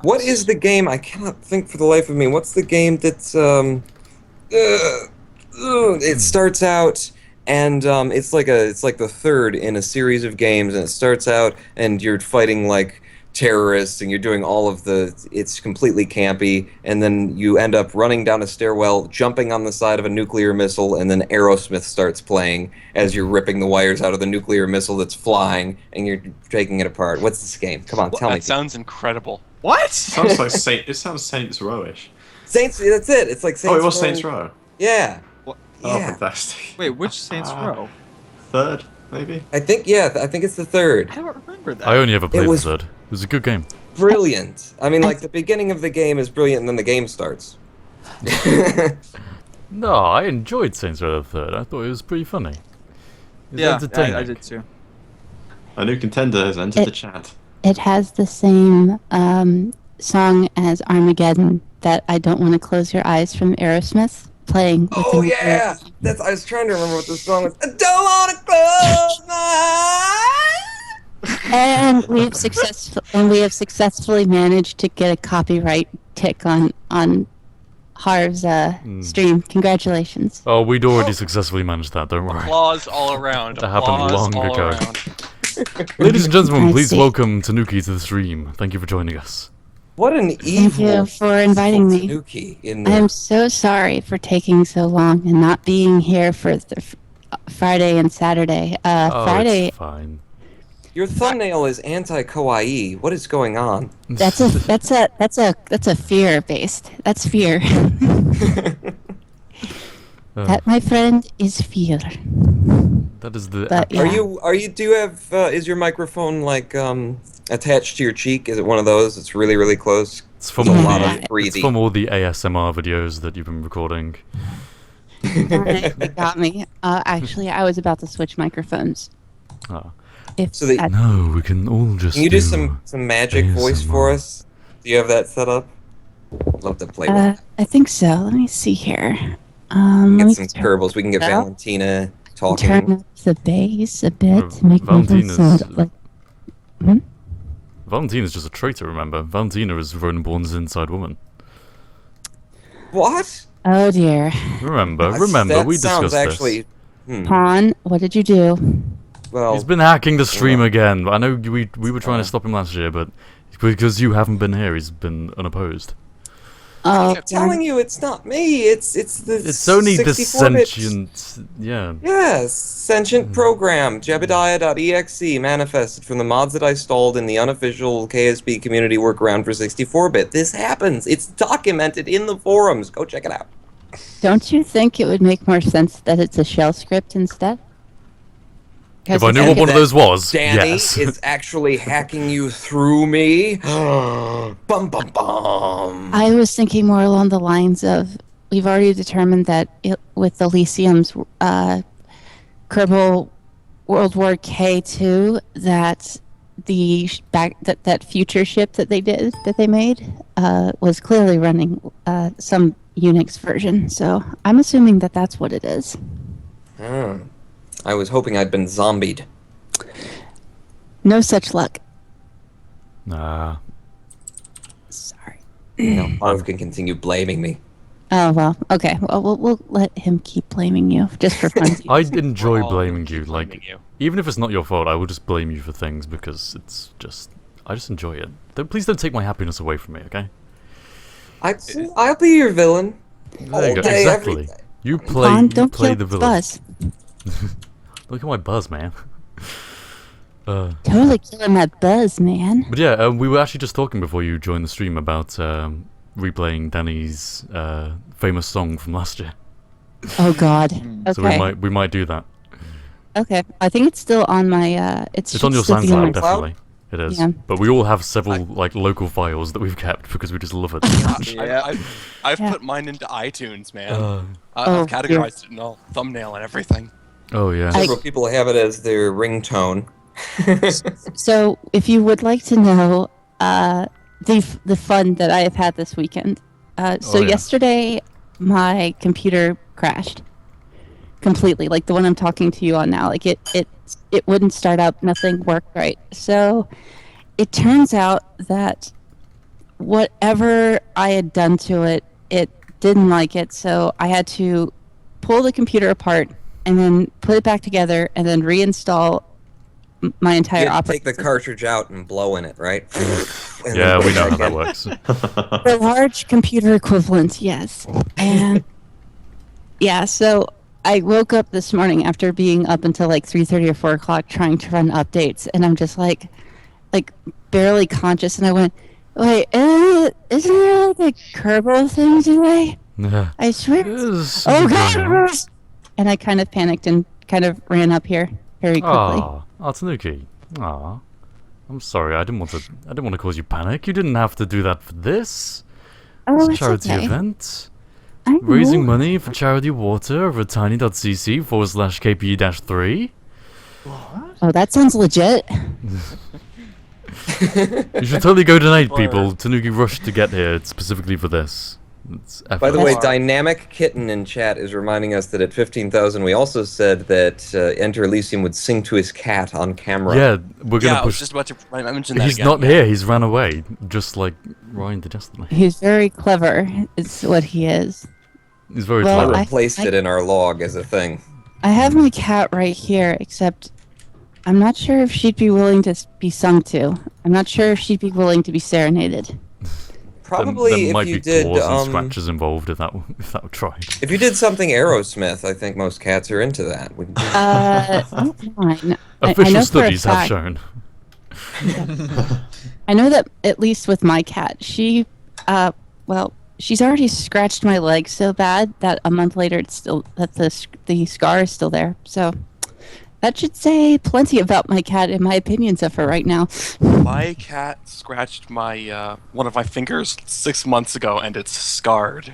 What is the game? I cannot think for the life of me. What's the game that's it starts out and it's like the third in a series of games, and it starts out and you're fighting like terrorists and you're doing all of the it's completely campy, and then you end up running down a stairwell, jumping on the side of a nuclear missile, and then Aerosmith starts playing as you're ripping the wires out of the nuclear missile that's flying and you're taking it apart. What's this game? Come on, tell me. That sounds incredible. What? Sounds like it sounds Saints Row-ish. Saints, that's it. It's like Saints Oh, it was Row. Saints Row. Yeah. What? Oh, Yeah. fantastic. Wait, which Saints Row? Third, maybe? I think it's the third. I don't remember that. I only ever played the was- third. It was a good game. Brilliant. I mean, like, the beginning of the game is brilliant, and then the game starts. No, I enjoyed Saints Row the third. I thought it was pretty funny. It was Yeah, entertaining. I did too. A new contender has entered the chat. It has the same song as Armageddon, that I Don't Want to Close Your Eyes from Aerosmith, playing. Oh, yeah! I was trying to remember what the song was. I don't want to close my eyes! And we have successfully managed to get a copyright tick on Harv's stream. Congratulations. Oh, we'd already successfully managed that, don't worry. Applause all around. That happened Applause long all ago. around. Ladies and gentlemen, I please see. welcome Tanuki to the stream. Thank you for joining us. What an evil. you for inviting me. Tanuki in I the... am so sorry for taking so long and not being here for Friday and Saturday. Oh, Friday, it's fine. Your thumbnail is anti-kawaii. What is going on? that's a fear based. That's fear. That, my friend, is fear. That is the. But, yeah. Do you have, is your microphone, like, attached to your cheek? Is it one of those? It's really, really close? It's from, There's all a lot the, of it's breathing. from all the ASMR videos that you've been recording. It got me. Actually, I was about to switch microphones. Oh. If So the- that- No, we can all just. Can you do some magic voice for ASMR. us? Do you have that set up? Love to play with I think so. Let me see here. it. Let Get me some curbles. We can get Well, Valentina turn talking. up the bass a bit Oh, to make my voice Valentina's- sound like. Valentina's just a traitor, remember? Valentina is Ronan Bourne's inside woman. What? Oh dear. Remember, That we sounds discussed actually... this. Pawn, what did you do? Well, He's been hacking the stream again. I know we were trying to stop him last year, but because you haven't been here, he's been unopposed. Oh, I'm telling you, it's not me. It's the It's only the 64-bit sentient, yeah. Yes, sentient program, Jebediah.exe, manifested from the mods that I installed in the unofficial KSB community workaround for 64-bit. This happens. It's documented in the forums. Go check it out. don't you think it would make more sense that it's a shell script instead? If I knew what one of those was, Danny yes. is actually hacking you through me. Bum bum bum. I was thinking more along the lines of, we've already determined that with Elysium's Kerbal World War K2, that that future ship that they made was clearly running some Unix version. So I'm assuming that that's what it is. Oh. I was hoping I'd been zombied. No such luck. Nah. Sorry. Now Marv can continue blaming me. Oh well. Okay. Well, we'll let him keep blaming you just for fun. I enjoy We're all blaming gonna you. keep Like, blaming you. even if it's not your fault, I will just blame you for things because it's just, I just enjoy it. Please don't take my happiness away from me, okay? I'll be your villain. There you go. day, Exactly. every day. You play, Pawn, you don't play kill the villain. Buzz. Look at my buzz, man. Totally killing that buzz, man. But yeah, we were actually just talking before you joined the stream about replaying Danny's famous song from last year. Oh God. So Okay. we might do that. Okay. I think it's still on my. It's on your still be on SoundCloud, my- definitely. It is. Yeah. But we all have several like local files that we've kept because we just love it so much. Yeah. I've Yeah. put mine into iTunes, man. Uh, Oh, I've categorized it in all thumbnail and everything. oh yeah. Several people have it as their ringtone. So, if you would like to know the fun that I have had this weekend, Oh, yeah. yesterday my computer crashed completely, like the one I'm talking to you on now. Like it wouldn't start up, nothing worked right. So it turns out that whatever I had done to it, it didn't like it. So I had to pull the computer apart and then put it back together and then reinstall my entire You operating take the cartridge out and blow in it, right? And Yeah, then put we it know how back that in. works. The large computer equivalent, yes. And yeah, so I woke up this morning after being up until like 3:30 or 4 o'clock trying to run updates, and I'm just like barely conscious, and I went, wait, isn't there like a Kerbal thing today? Yeah. I swear. There's Oh something going on. God! And I kind of panicked and kind of ran up here very quickly. Aw, Tanuki. Aw. I'm sorry, I didn't want to cause you panic. You didn't have to do that for this. Oh, It's a it's charity okay. event. I Raising know. money for charity water over at tiny.cc/KPE3. Oh, that sounds legit. You should totally go tonight, people. Tanuki rushed to get here specifically for this. It's By the way, effortless. Dynamic Kitten in chat is reminding us that at 15,000 we also said that Enter Elysium would sing to his cat on camera. Yeah, we're gonna Yeah, I was push. just about to mention that He's again. not yeah. here. He's ran away, just like Ryan did yesterday. He's very clever. It's what he is. He's very Well, I clever. replaced it in our log as a thing. I have my cat right here, except I'm not sure if she'd be willing to be sung to. I'm not sure if she'd be willing to be serenaded. Probably there might if you be did claws and scratches involved if that tried. if you did something Aerosmith, I think most cats are into that. Not mine. Official know for a studies have fact- shown. I know that at least with my cat, she's already scratched my leg so bad that a month later the scar is still there. So that should say plenty about my cat and my opinions of her right now. My cat scratched my one of my fingers 6 months ago, and it's scarred.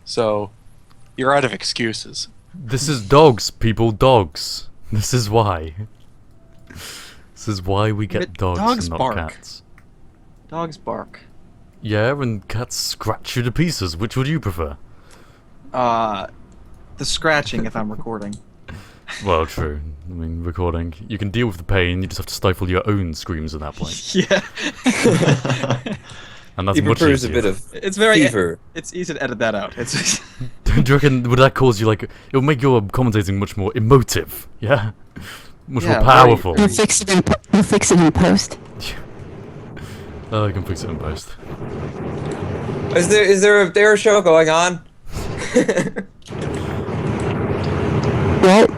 So, you're out of excuses. This is dogs, people. Dogs. This is why. This is why we get But dogs dogs and not bark. cats. Dogs bark. Yeah, and cats scratch you to pieces. Which would you prefer? The scratching if I'm recording. Well, true. I mean, recording. You can deal with the pain. You just have to stifle your own screams at that point, Yeah. and that's He much prefers a easier. bit of It's very. fever. It's easy to edit that out. It's. Do you reckon would that cause you like? It would make your commentating much more emotive. Yeah, much Yeah, more very- powerful. We'll fix it in post. I can fix it in post. Is there a dare show going on? What?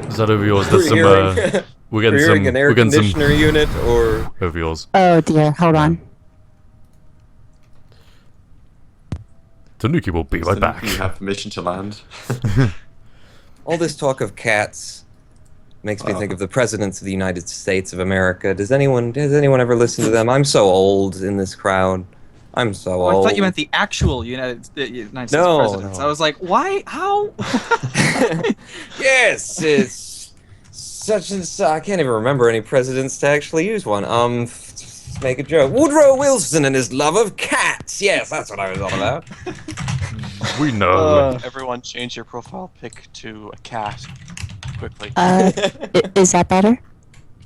Is that over yours? We're That's some. hearing, We're getting we're some. hearing an air We're getting conditioner some unit or over yours. Oh dear, hold on. Tanuki will be right back. You have permission to land. all this talk of cats makes me think of the presidents of the United States of America. Has anyone ever listened to them? I'm so old in this crowd. I'm so Oh, I old. thought you meant the actual United States No, presidents. no. I was like, why? How? Yes, it's such and such. I can't even remember any presidents to actually use one. Make a joke. Woodrow Wilson and his love of cats. Yes, that's what I was all about. We know. Everyone change your profile pic to a cat. Quickly. Is that better?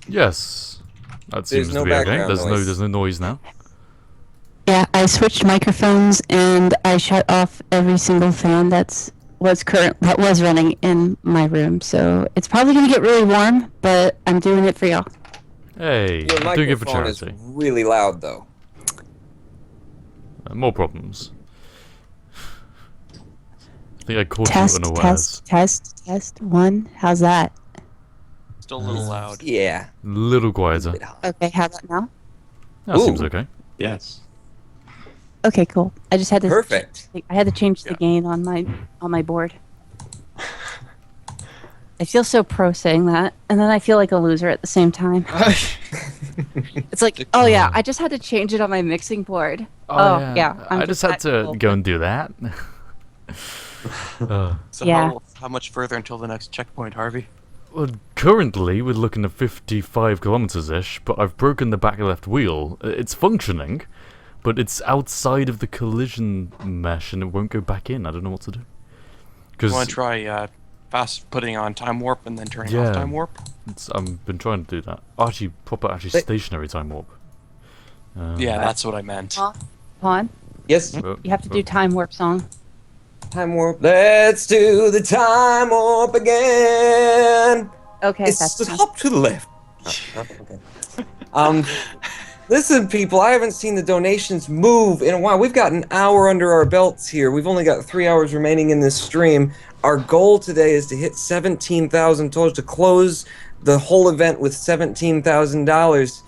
Yes. That seems no to be okay. background noise. There's no noise now. Yeah, I switched microphones and I shut off every single fan that was running in my room. So it's probably gonna get really warm, but I'm doing it for y'all. Hey, Your doing it for microphone is charity. really loud, though. More problems. I think I caught Test, you unawares. test. 1. How's that? Still a little loud. Yeah. Little quieter. Okay, how about now? That Ooh. seems okay. Yes. Okay, cool. I just had to Perfect. I had to change the gain on my board. I feel so pro saying that, and then I feel like a loser at the same time. It's like, oh yeah, I just had to change it on my mixing board. Oh, yeah. I'm I just had that to cool. go and do that. So Yeah. how much further until the next checkpoint, Harvey? Well, currently we're looking at 55 kilometers-ish, but I've broken the back left wheel. It's functioning, but it's outside of the collision mesh and it won't go back in. I don't know what to do. You Because want to try fast putting on time warp and then turning Yeah. off time warp? I've been trying to do that. Actually, proper They- stationary time warp. Yeah, that's what I meant. Pawn, Yes. you have to do time warp song. Time warp. Let's do the time warp again. Okay, It's that's the fine. hop to the left. Okay. Listen, people, I haven't seen the donations move in a while. We've got an hour under our belts here. We've only got 3 hours remaining in this stream. Our goal today is to hit 17,000 totals to close the whole event with $17,000.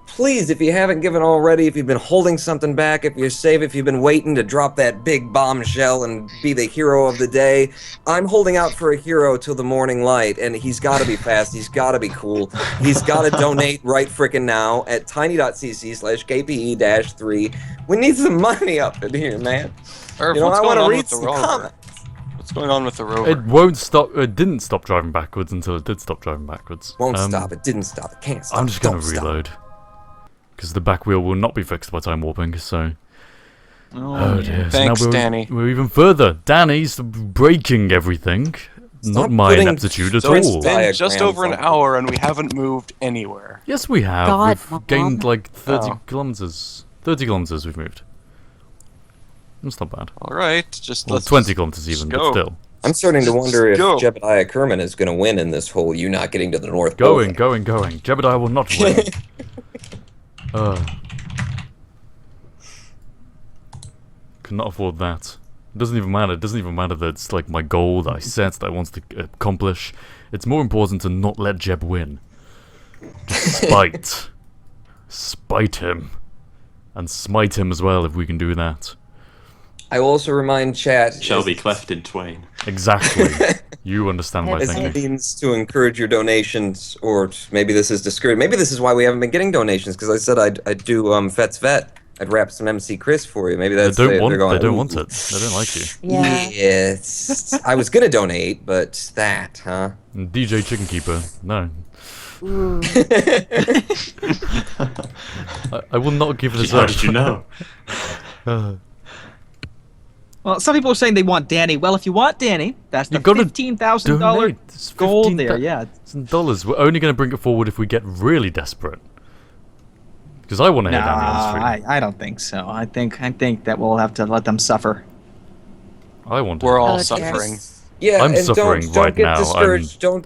Please, if you haven't given already, if you've been holding something back, if you're safe, if you've been waiting to drop that big bombshell and be the hero of the day, I'm holding out for a hero till the morning light, and he's got to be fast, he's got to be cool, he's got to donate right frickin' now at tiny.cc/KPE-3. We need some money up in here, man. Irv, You know, what's I going want to on read with the some rover? comments. What's going on with the rover? It won't stop. It didn't stop driving backwards until it did stop driving backwards. Won't stop, it didn't stop, it can't stop. I'm just gonna don't stop. reload. Because the back wheel will not be fixed by time warping, so... Oh, dear. Thanks, so now Danny. We're even further. Danny's breaking everything. Stop Not my putting ineptitude at So it's all. been just diagrams over an on it. hour and we haven't moved anywhere. Yes, we have. God, We've gained Mom. like 30 Oh. kilometers. 30 kilometers we've moved. That's not bad. All right, just Well, let's 20 kilometers even, just but go. still. I'm starting to wonder if Go. Jebediah Kerman is going to win in this whole you not getting to the North Pole. Going. Jebediah will not win. Cannot afford that. It doesn't even matter. It doesn't even matter that it's like my goal that I set that I want to accomplish. It's more important to not let Jeb win. Just spite. Spite him. And smite him as well if we can do that. I will also remind chat. Shall be cleft in twain. Exactly. You understand my As As thinking. a means to encourage your donations, or maybe this is discouraged. Maybe this is why we haven't been getting donations, because I said I'd do Fet's Vet. I'd rap some MC Chris for you. Maybe They that's don't want. they're going, They don't "Ooh." want it. They don't like you. Yeah. Yes. I was gonna donate, but that, huh? And DJ Chicken Keeper. No. Ooh. I will not give this How up. did you know? Well, some people are saying they want Danny. Well, if you want Danny, that's the You gotta $15,000 Donate. It's goal $15,000 there. Yeah. dollars. We're only going to bring it forward if we get really desperate. Because I want to hear Danny on stream. I don't think so. I think that we'll have to let them suffer. I want to. We're all Oh, dear. suffering. Yeah, I'm and suffering don't right get now. discouraged. Don't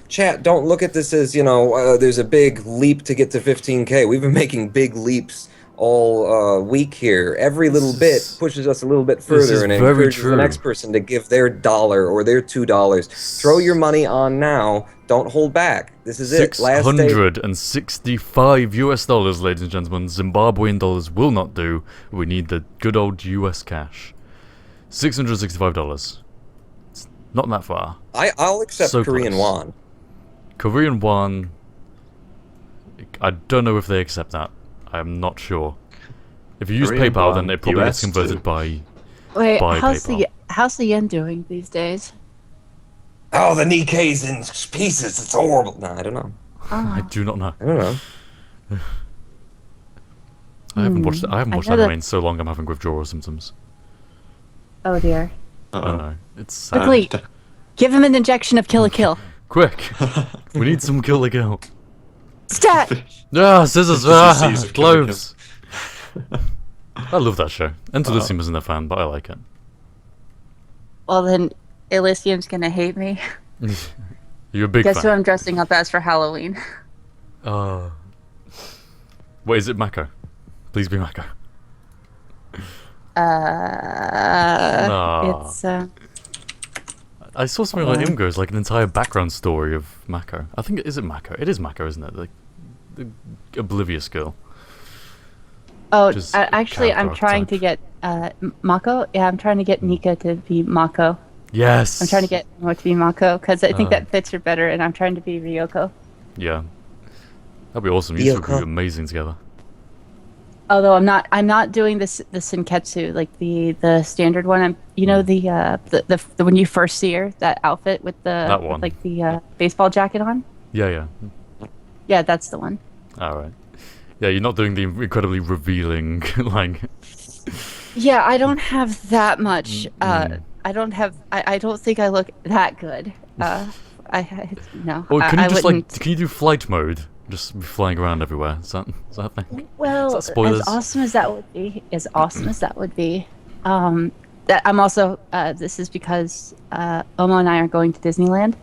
chat. Don't look at this as there's a big leap to get to 15K. We've been making big leaps all week here. Every little bit is- pushes us a little bit is further and very encourages true. the next person to give their $1 or their $2. Throw your money on now. Don't hold back. This is it. Last day. $665 US dollars, ladies and gentlemen. Zimbabwean dollars will not do. We need the good old US cash. $665. It's not that far. I'll accept So Korean close. won. Korean won. I don't know if they accept that. I'm not sure. If you use Korean PayPal, won, then it probably gets US converted too. by. Wait, Buy how's PayPal. the yen doing these days? Oh, the Nikkei's in pieces. It's horrible. No, I don't know. I do not know. I don't know. I haven't watched. I haven't I watched know anime that- in so long. I'm having withdrawal symptoms. Oh dear. I Uh-oh. know. It's Quickly, give him an injection of Kill a Kill. quick. We need some Kill the Kill. Stat! Ah, scissors. Intricacies of Kill la Gloves. I love that show. Enter Elysium isn't a fan, but I like it. Well then, Elysium's gonna hate me. You're a big Guess who fan. I'm dressing up as for Halloween? Wait, is it Mako? Please be Mako. Nah. It's I saw something like Imgo's, like an entire background story of Mako. I think is it Mako? It is Mako, isn't it? Like the oblivious girl. oh, Just actually, I'm character trying to type. get Mako. Yeah, I'm trying to get Nika to be Mako. Yes. I'm trying to get Mo to be Mako because I think Uh. that fits her better, and I'm trying to be Ryoko. Yeah. That'd be awesome. You two would be Yoko. amazing together. Although I'm not doing this the Senketsu, like the standard one. I'm the when you first see her, that outfit with the That one. with, like the baseball jacket on. Yeah. Yeah, that's the one. All right. Yeah, you're not doing the incredibly revealing like. Yeah, I don't have that much. Mm. I don't have. I don't think I look that good. No. Or can you just like? wouldn't- Can you do flight mode? Just be flying around everywhere. Is that a thing? Well, Is that spoilers? as awesome as that would be, that I'm also. This is because Omo and I are going to Disneyland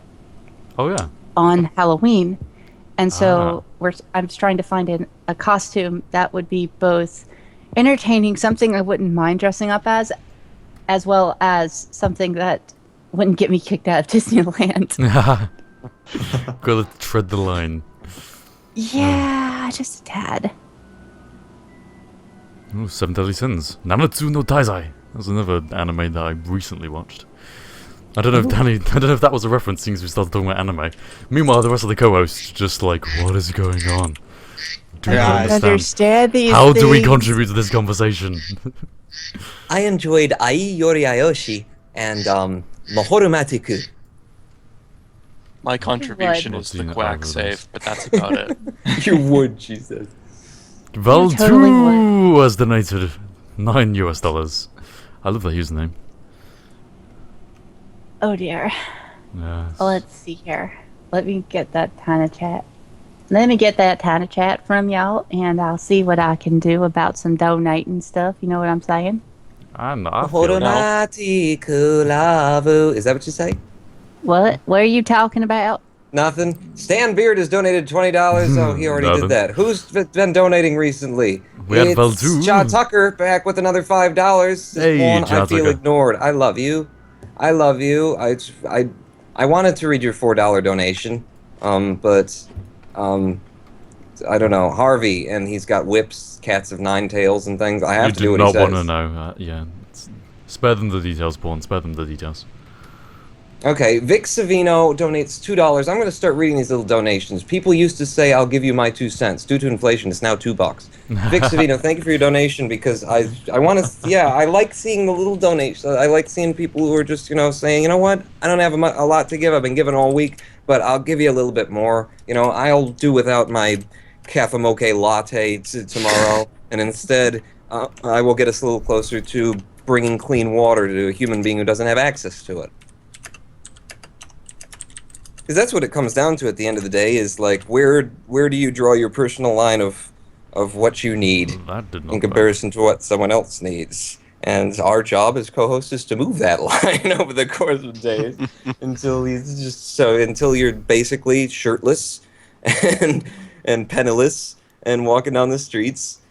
Oh yeah. on Halloween, and so I'm just trying to find a costume that would be both entertaining, something I wouldn't mind dressing up as well as something that wouldn't get me kicked out of Disneyland. Gotta tread the line. Yeah, just a tad. Ooh, Seven Deadly Sins. Nanatsu no Taizai. That's another anime that I recently watched. I don't know if Danny. I don't know if that was a reference since we started talking about anime. Meanwhile, the rest of the co-hosts just like, what is going on? Do Yeah, not I Understand these How do we things. contribute to this conversation? I enjoyed Ai Yori Ayoshi and Mahorumatiku. My contribution Not is the seen quack either of save, but that's about it. You would, she says. Val totally 2 has donated $9. I love that username. Oh dear. Yes. Let's see here. Let me get that tiny chat. Let me get that tiny chat from y'all, and I'll see what I can do about some donating stuff. You know what I'm saying? I feel it. Mahorumatiku lavu. Is that what you say? What? What are you talking about? Nothing. Stan Beard has donated $20. Oh, he already Nothing. did that. Who's been donating recently? We had It's Val too. Jaw Tucker back with another $5. Hey, One, Jaw I feel Tucker. ignored. I love you. I love you. I wanted to read your $4 donation, but I don't know, Harvey, and he's got whips, cats of nine tails, and things. I have You to do do what he not says. want to know. Yeah. Spare them the details, Pawn. Spare them the details. Okay, Vic Savino donates $2. I'm going to start reading these little donations. People used to say, "I'll give you my 2 cents." Due to inflation, it's now $2. Vic Savino, thank you for your donation because I want to. Yeah, I like seeing the little donations. I like seeing people who are just saying, you know what, I don't have a lot to give. I've been giving all week, but I'll give you a little bit more. I'll do without my cafe mocha latte tomorrow, and instead, I will get us a little closer to bringing clean water to a human being who doesn't have access to it. Because that's what it comes down to at the end of the day, is like, where do you draw your personal line of what you need That did not in comparison to what someone else needs? And our job as co-hosts is to move that line over the course of days until you're basically shirtless and penniless and walking down the streets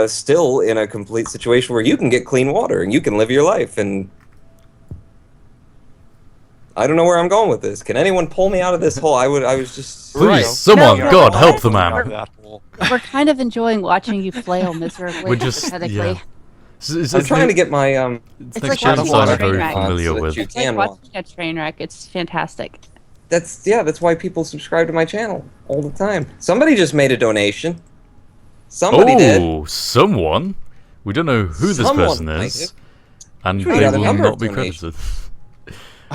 still in a complete situation where you can get clean water and you can live your life. And I don't know where I'm going with this. Can anyone pull me out of this hole? I was just... Please, someone, No, God, no, help the Out of man. that hole. We're kind of enjoying watching you flail miserably. We're just, pathetically. yeah. I'm trying to get my It's Next like channel watching I'm a very train wreck. familiar so that with. you It's like can watch. watching a train wreck. It's fantastic. That's why people subscribe to my channel all the time. Somebody just made a donation. Somebody did. Oh, someone. We don't know who this Someone person might is, have. and Sure, we they got a will number not of be donations. credited.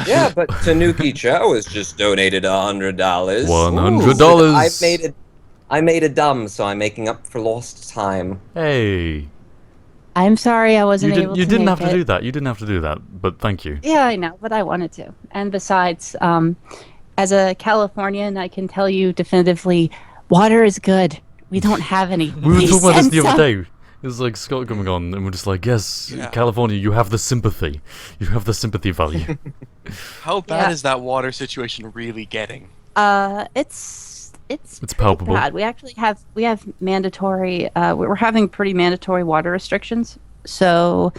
Yeah, but Tanuki Chow has just donated $100. $100. I made a dumb, so I'm making up for lost time. Hey, I'm sorry I wasn't able to you didn't make have to it. do that. You didn't have to do that. But thank you. Yeah, I know, but I wanted to. And besides, as a Californian, I can tell you definitively, water is good. We don't have any. We were talking about this the Sense other of- day. It was like Scott coming on, and we're just like, yes, Yeah. California, you have the sympathy. You have the sympathy value. How bad Yeah. is that water situation really getting? It's It's palpable. bad. We actually have mandatory. We're having pretty mandatory water restrictions. So,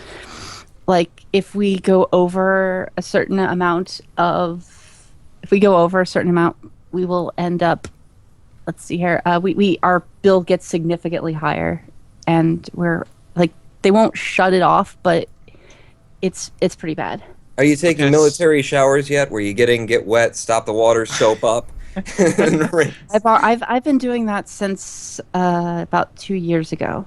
like, if we go over a certain amount, we will end up. Let's see here. Our bill gets significantly higher, and we're like, they won't shut it off, but it's pretty bad. Are you taking Yes. military showers yet, where you get wet, stop the water, soap up, and rinse? I've been doing that since about 2 years ago.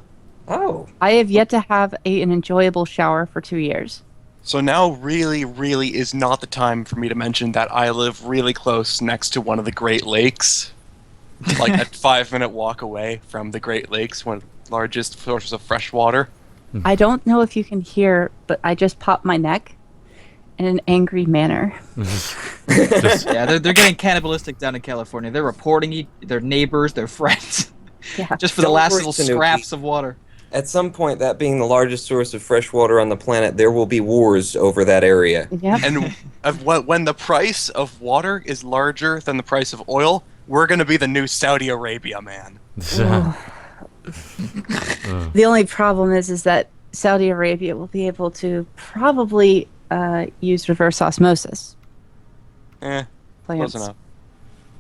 Oh, I have yet to have an enjoyable shower for 2 years. So now really, really is not the time for me to mention that I live really close next to one of the Great Lakes. Like a 5-minute walk away from the Great Lakes, one of the largest sources of fresh water. I don't know if you can hear, but I just popped my neck, in an angry manner. Just, Yeah, they're getting cannibalistic down in California. They're reporting their neighbors, their friends, Yeah. just for the Don't last worry, little Tanuki. scraps of water. At some point, that being the largest source of fresh water on the planet, there will be wars over that area. Yep. And when the price of water is larger than the price of oil, we're going to be the new Saudi Arabia, man. The only problem is that Saudi Arabia will be able to probably use reverse osmosis Close plants. enough.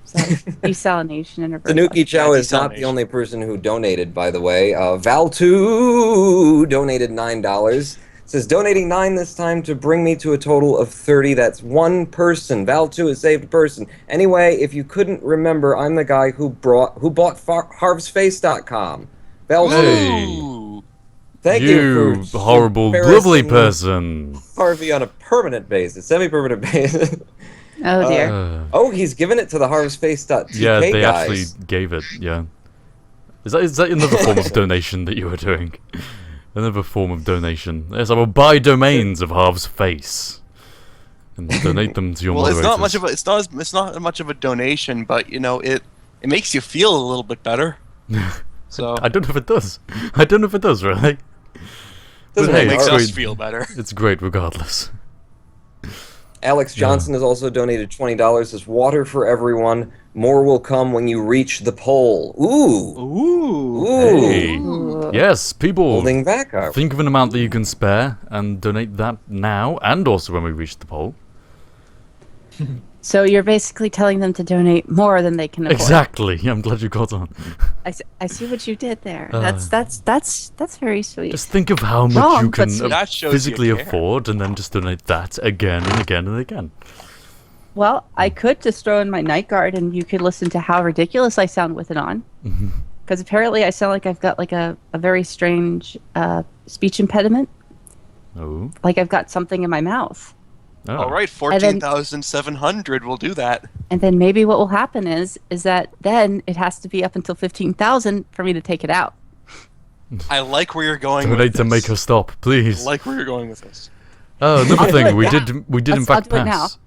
So desalination and reverse Tanuki Chow is not the desalination. only person who donated, by the way. Val2 donated $9. Says, donating 9 this time to bring me to a total of 30. That's one person. Val2 has saved a person. Anyway, if you couldn't remember, I'm the guy who bought harvestface.com. Val2, Hey. Ooh. thank you for horrible, embarrassing lovely person. Harvey on a permanent basis, semi-permanent basis. Oh dear. Oh, he's given it to the harvestface.tk Yeah, they guys. actually gave it. Yeah. Is that another form of donation that you were doing? Another form of donation. Yes, I will buy domains of Harv's Face and donate them to your Well, moderators. it's not much of a donation, but it makes you feel a little bit better. So I don't know if it does. I don't know if it does, really. Doesn't But hey, it makes it's us great. feel better. It's great regardless. Alex Johnson has also donated $20. Says, water for everyone. More will come when you reach the pole. Ooh. Ooh. Ooh. Hey. Yes, people. Holding back up. Think of an amount that you can spare and donate that now and also when we reach the pole. So you're basically telling them to donate more than they can afford. Exactly. I'm glad you caught on. I see what you did there. Uh, That's very sweet. Just think of how much Wrong, you but can sweet. That shows physically you care. afford and then just donate that again and again and again. Well, I could just throw in my night guard and you could listen to how ridiculous I sound with it on. Because apparently I sound like I've got like a very strange speech impediment. Oh. Like I've got something in my mouth. Oh. All right, 14,700 will do that. And then maybe what will happen is that then it has to be up until 15,000 for me to take it out. I like where you're going. Donate with to this. make her stop, I please. like where you're going with this. Oh, another I'll do thing it we now. did in I'll fact do it now. pass.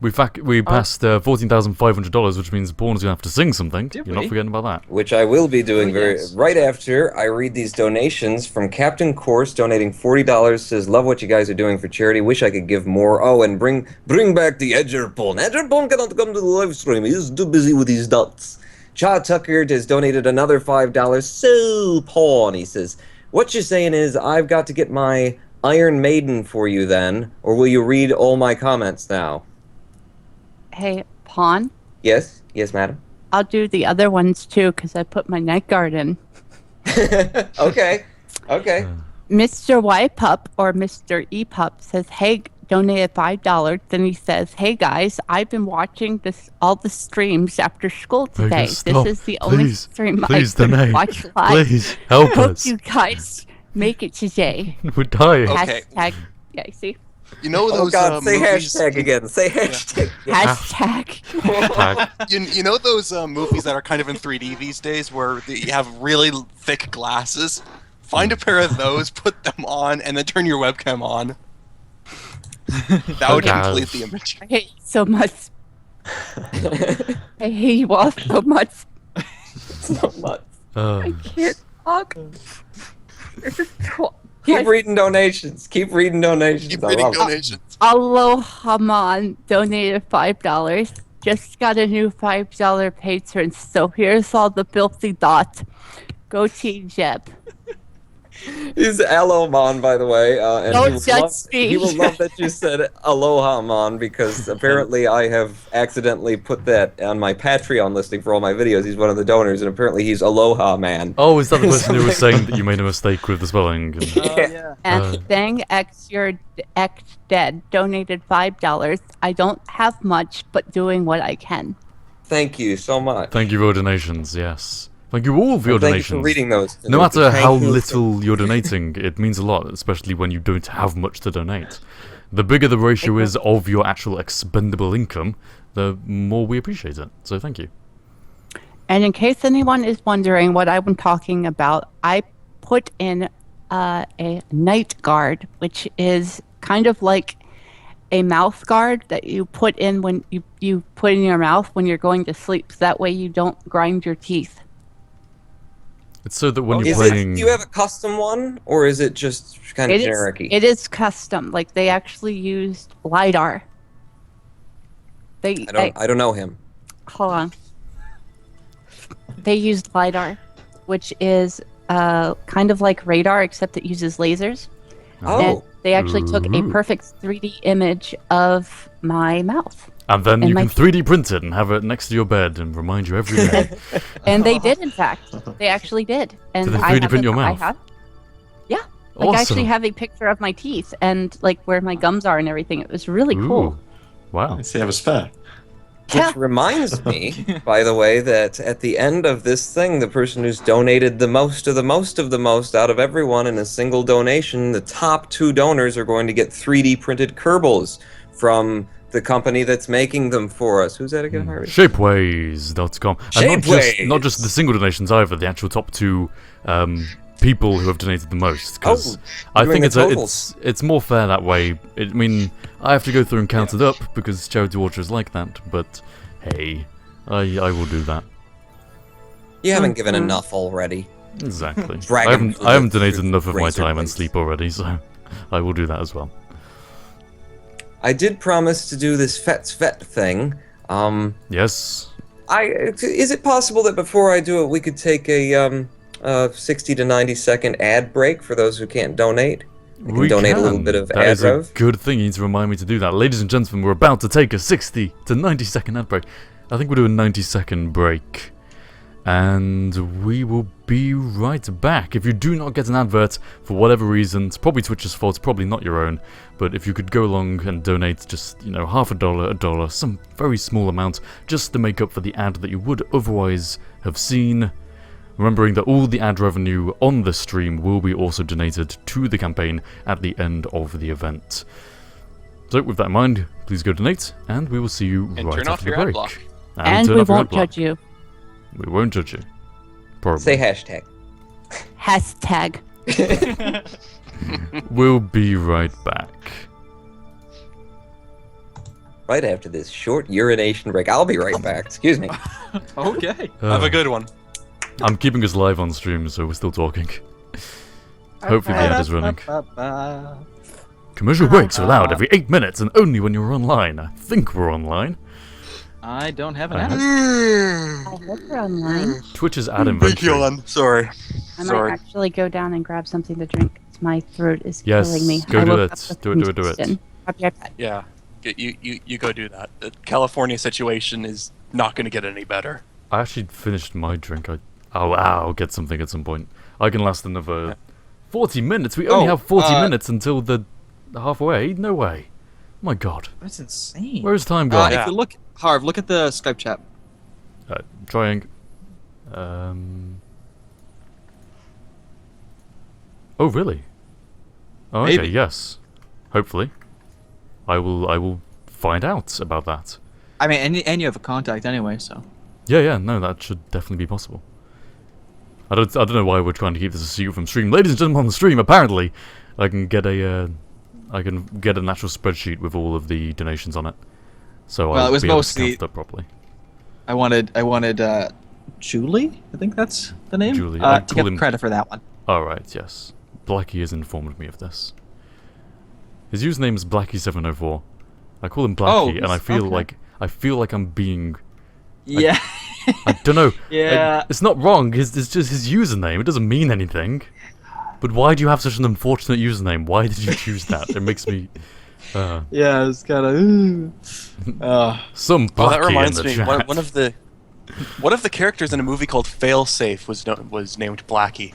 We passed $14,500, which means Pawn's gonna have to sing something. Did You're not we? forgetting about that. Which I will be doing yes. right after I read these donations from Captain Course, donating $40. Says, love what you guys are doing for charity. Wish I could give more. Oh, and bring back the Edgerpon. Edgerpon cannot come to the live stream. He's too busy with his nuts. Cha Tucker has donated another $5. So, Pawn, he says, what you're saying is I've got to get my Iron Maiden for you then, or will you read all my comments now? Hey, Pawn, Yes, madam. I'll do the other ones too because I put my night guard in. Okay. Mr. Y Pup or Mr. E Pup says, "Hey, donated $5." Then he says, "Hey guys, I've been watching all the streams after school today. Vegas, stop. This is the only Please. stream Please I can donate. watch live. Please help Hope us. you guys make it today." We're dying. Okay. Hashtag. Yeah, you see. You know Oh those God, say movies, hashtag again. Say hashtag. Hashtag. You know those movies that are kind of in 3D these days where you have really thick glasses? Find a pair of those, put them on, and then turn your webcam on. That would Okay. complete the image. I hate you so much. I hate you all so much. So much. I can't talk. This is so- Keep reading donations. Keep reading donations. Keep I reading love it. donations. Aloha Man donated $5. Just got a new $5 patron, so here's all the filthy dots. Go Team Jeb. He's Alomon, by the way, and Don't he will, judge love, me. he will love that you said Aloha Mon because apparently I have accidentally put that on my Patreon listing for all my videos. He's one of the donors, and apparently he's Aloha Man. Oh, is that the person who was saying that you made a mistake with the spelling? And- Yeah. And Thang X Your X Dead donated $5. I don't have much, but doing what I can. Thank you so much. Thank you for your donations, yes. Thank you all for your Thank you donations. for reading those. No matter Thank how you. little you're donating, it means a lot, especially when you don't have much to donate. The bigger the ratio is of your actual expendable income, the more we appreciate it. So thank you. And in case anyone is wondering what I've been talking about, I put in a night guard, which is kind of like a mouth guard that you put in when you put in your mouth when you're going to sleep. So that way you don't grind your teeth. It's so that when you're Is playing... do you have a custom one, or is it just kind of generic-y? It is custom. Like they actually used lidar. I don't know him. Hold on. They used lidar, which is kind of like radar, except it uses lasers. Oh. And they actually took a Ooh. perfect 3D image of my mouth. And then and you my can 3D print it and have it next to your bed and remind you every day. And they did, in fact. They actually did. And Did they I 3D print have your I mouth? have. Yeah. Like I actually Awesome. have a picture of my teeth and like where my gums are and everything. It was really cool. Ooh. Wow. I see you have a spare. Yeah. Which reminds me, by the way, that at the end of this thing, the person who's donated the most of the most of the most out of everyone in a single donation, the top 2 donors are going to get 3D printed Kerbals from the company that's making them for us. Who's that again, Harvey? Shapeways.com. And Shapeways! not just the single donations either, the actual top 2 people who have donated the most. Because I doing think the totals. it's more fair that way. I mean, I have to go through and count it up because Charity Watcher is like that, but hey, I will do that. You haven't given enough already. Exactly. Drag I 'em haven't, through I haven't the- donated through enough of my razor time and blades. sleep already, so I will do that as well. I did promise to do this Fet's Vet thing. Yes. Is it possible that before I do it, we could take a 60 to 90 second ad break for those who can't donate? We can donate a little bit of That ad is a rev. good thing. You need to remind me to do that. Ladies and gentlemen, we're about to take a 60 to 90 second ad break. I think we'll do a 90-second break. And we will be right back. If you do not get an advert, for whatever reason, it's probably Twitch's fault, probably not your own, but if you could go along and donate just, half a dollar, some very small amount, just to make up for the ad that you would otherwise have seen, remembering that all the ad revenue on the stream will be also donated to the campaign at the end of the event. So with that in mind, please go donate, and we will see you And right turn off after the your ad break. block. And turn we off your ad won't block. judge you. We won't judge you. Probably. Say hashtag. Hashtag. We'll be right back. Right after this short urination break. I'll be right back. Excuse me. Okay. Have a good one. I'm keeping us live on stream, so we're still talking. Hopefully the ad is running. Commercial breaks are allowed every 8 minutes and only when you're online. I think we're online. I don't have an I ad. I hope you're online. Twitch's ad Big inventory. yawn. Sorry. I might Sorry. actually go down and grab something to drink. My throat is Yes, killing me. go I do woke it. up with Do it. congestion. I'll be right back. Yeah. You go do that. The California situation is not going to get any better. I actually finished my drink. I'll get something at some point. I can last another 40 minutes. We only Oh, have 40 minutes until the halfway. No way. My God. That's insane. Where's time gone? Yeah. If you look, Harv, look at the Skype chat. Trying. Oh really? Oh, okay. Maybe. Yes. Hopefully. I will find out about that. I mean, and you have a contact anyway, so. Yeah. No, that should definitely be possible. I don't know why we're trying to keep this a secret from stream. Ladies and gentlemen on the stream, apparently, I can get an actual spreadsheet with all of the donations on it. So Well, I'll it was be able to mostly- count that properly. I wanted Julie. I think that's the name. Julie, I to call get him- credit for that one. Alright, yes. Blackie has informed me of this. His username is Blackie704. I call him Oh, Blackie, and I feel okay. like I'm being. Yeah. I don't know. Yeah. It's not wrong. It's just his username. It doesn't mean anything. But why do you have such an unfortunate username? Why did you choose that? It makes me. Yeah, it's kind of. Some Blackie Oh, that reminds in the me. chat. One of the characters in a movie called Failsafe was named Blackie.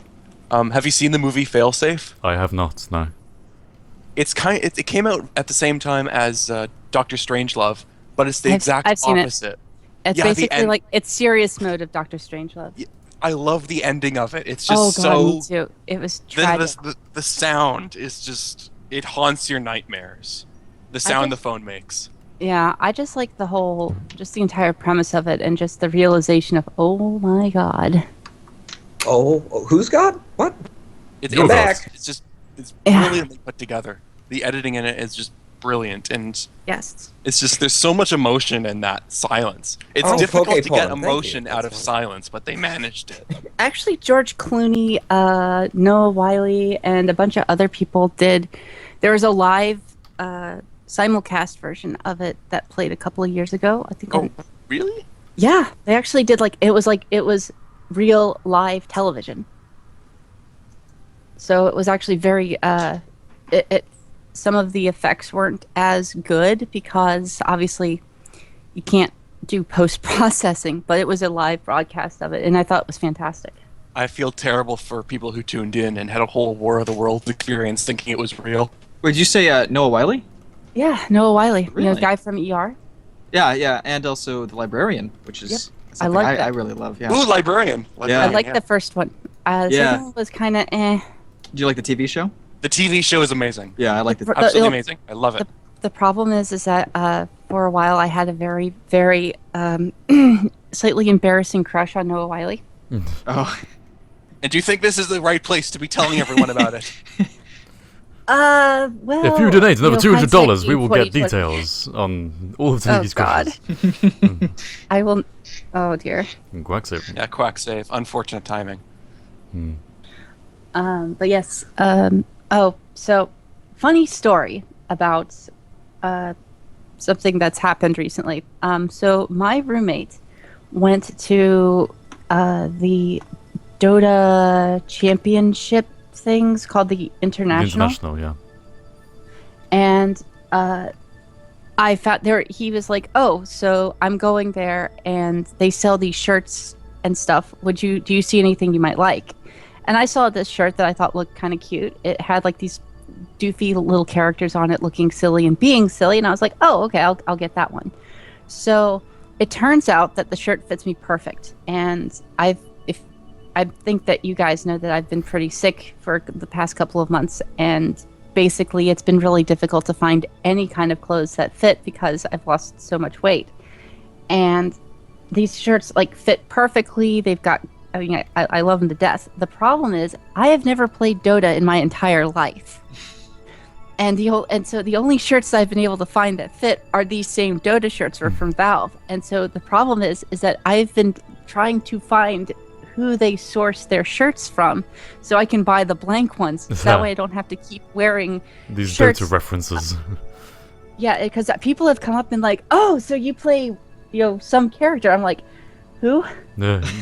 Have you seen the movie Failsafe? I have not. No. It came out at the same time as Doctor Strangelove, but it's the exact I've seen it. opposite. It's Yeah, the basically end- like it's serious mode of Doctor Strangelove. I love the ending of it. It's Oh just god, me so too. It was tragic. the sound is just it haunts your nightmares. The sound the phone makes. Yeah, I just like the entire premise of it, and just the realization of, oh my god. Oh, who's got? What? It's You're back. It's Yeah. brilliantly put together. The editing in it is just brilliant, and Yes. it's just there's so much emotion in that silence. It's Oh, difficult Poke to Porn, get thank emotion you. out That's of fine. silence, but they managed it. Actually, George Clooney, Noah Wiley, and a bunch of other people did. There was a live simulcast version of it that played a couple of years ago. I think. Oh, really? Yeah, they actually did it was real live television. So it was actually very some of the effects weren't as good because obviously you can't do post processing, but it was a live broadcast of it, and I thought it was fantastic. I feel terrible for people who tuned in and had a whole War of the Worlds experience thinking it was real. Wait, did you say Noah Wiley? Yeah, Noah Wiley, you know, Really? the guy from ER. Yeah, and also the librarian, which is Yep. something I like that. I really love. Yeah. Ooh, Librarian. Yeah. I like the first one. The Yeah. second one was kind of eh. Do you like the TV show? The TV show is amazing. Yeah, I like the. Absolutely amazing. I love it. The problem is that for a while I had a very, very slightly embarrassing crush on Noah Wiley. Oh. And do you think this is the right place to be telling everyone about it? Well, If you donate another $200, hindsight we will being get 20/20. details on all of Oh these God. crushes. I will. Oh dear. Quacksalver. Yeah, quack save. Unfortunate timing. But yes. Oh, so funny story about something that's happened recently. So my roommate went to the Dota championship things called the International. International, yeah. And I found there he was like, "Oh, so I'm going there and they sell these shirts and stuff. Do you see anything you might like?" And I saw this shirt that I thought looked kind of cute. It had like these doofy little characters on it looking silly and being silly, and I was like, "Oh, okay, I'll get that one." So, it turns out that the shirt fits me perfect. And I think that you guys know that I've been pretty sick for the past couple of months, and basically it's been really difficult to find any kind of clothes that fit because I've lost so much weight. And these shirts like fit perfectly. They've got, I mean, I love them to death. The problem is I have never played Dota in my entire life. And so the only shirts I've been able to find that fit are these same Dota shirts from Valve. And so the problem is that I've been trying to find who they source their shirts from so I can buy the blank ones. So that way I don't have to keep wearing These shirts. Dota references. Yeah, because people have come up and like, "Oh, so you play, some character." I'm like, "Who?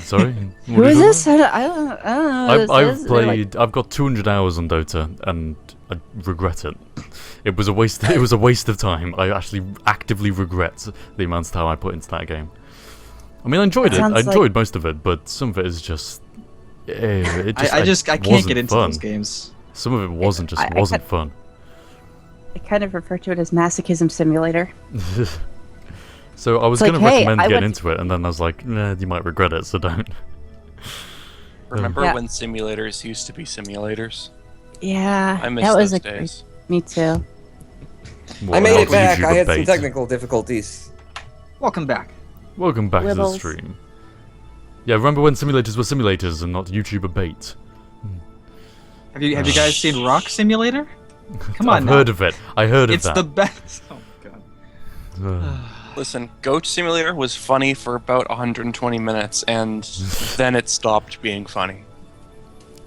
Sorry? Who is this? I don't know who this I've is." They're like, played. I've got 200 hours on Dota, and I regret it. It was a waste. It was a waste of time. I actually actively regret the amount of time I put into that game. I mean, I enjoyed it. I enjoyed most of it, but some of it is just. It just I can't wasn't get into fun. those games. Some of it wasn't I wasn't fun. I kind of refer to it as masochism simulator. So I was It's going to like, hey, recommend I getting went- into it, and then I was like, nah, you might regret it, so don't. Remember Yeah. when simulators used to be simulators? Yeah, I miss that was those a great. days. Me too. I made it back. YouTube I had some bait. technical difficulties. Welcome back. Welcome back to the Wibbles. stream. Yeah, remember when simulators were simulators and not YouTuber bait? Have you guys seen Rock Simulator? Come on I've now. heard of it. I heard of It's that. the best. Oh god. Listen, Goat Simulator was funny for about 120 minutes, and then it stopped being funny.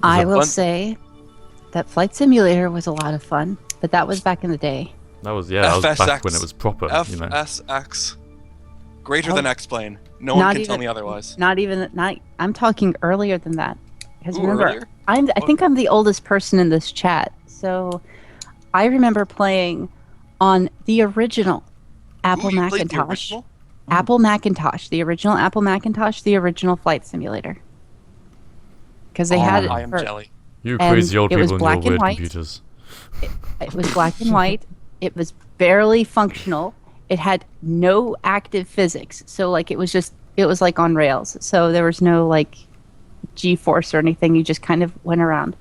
I will fun? say that Flight Simulator was a lot of fun, but that was back in the day. That was that was back when FSX. it was proper. You know. FSX. Greater Oh. than X-Plane. No one Not can tell even- me otherwise. I'm talking earlier than that. Because Ooh, remember, earlier? I think I'm the oldest person in this chat. So I remember playing on the original Apple Ooh, you played the Macintosh. original? Apple Macintosh, the original Apple Macintosh, the original Flight Simulator. Because they had it I am for, jelly. You and crazy old it was people and black your and weird white. computers. it was black and white. It was barely functional. It had no active physics. So like it was like on rails. So there was no like G-force or anything. You just kind of went around.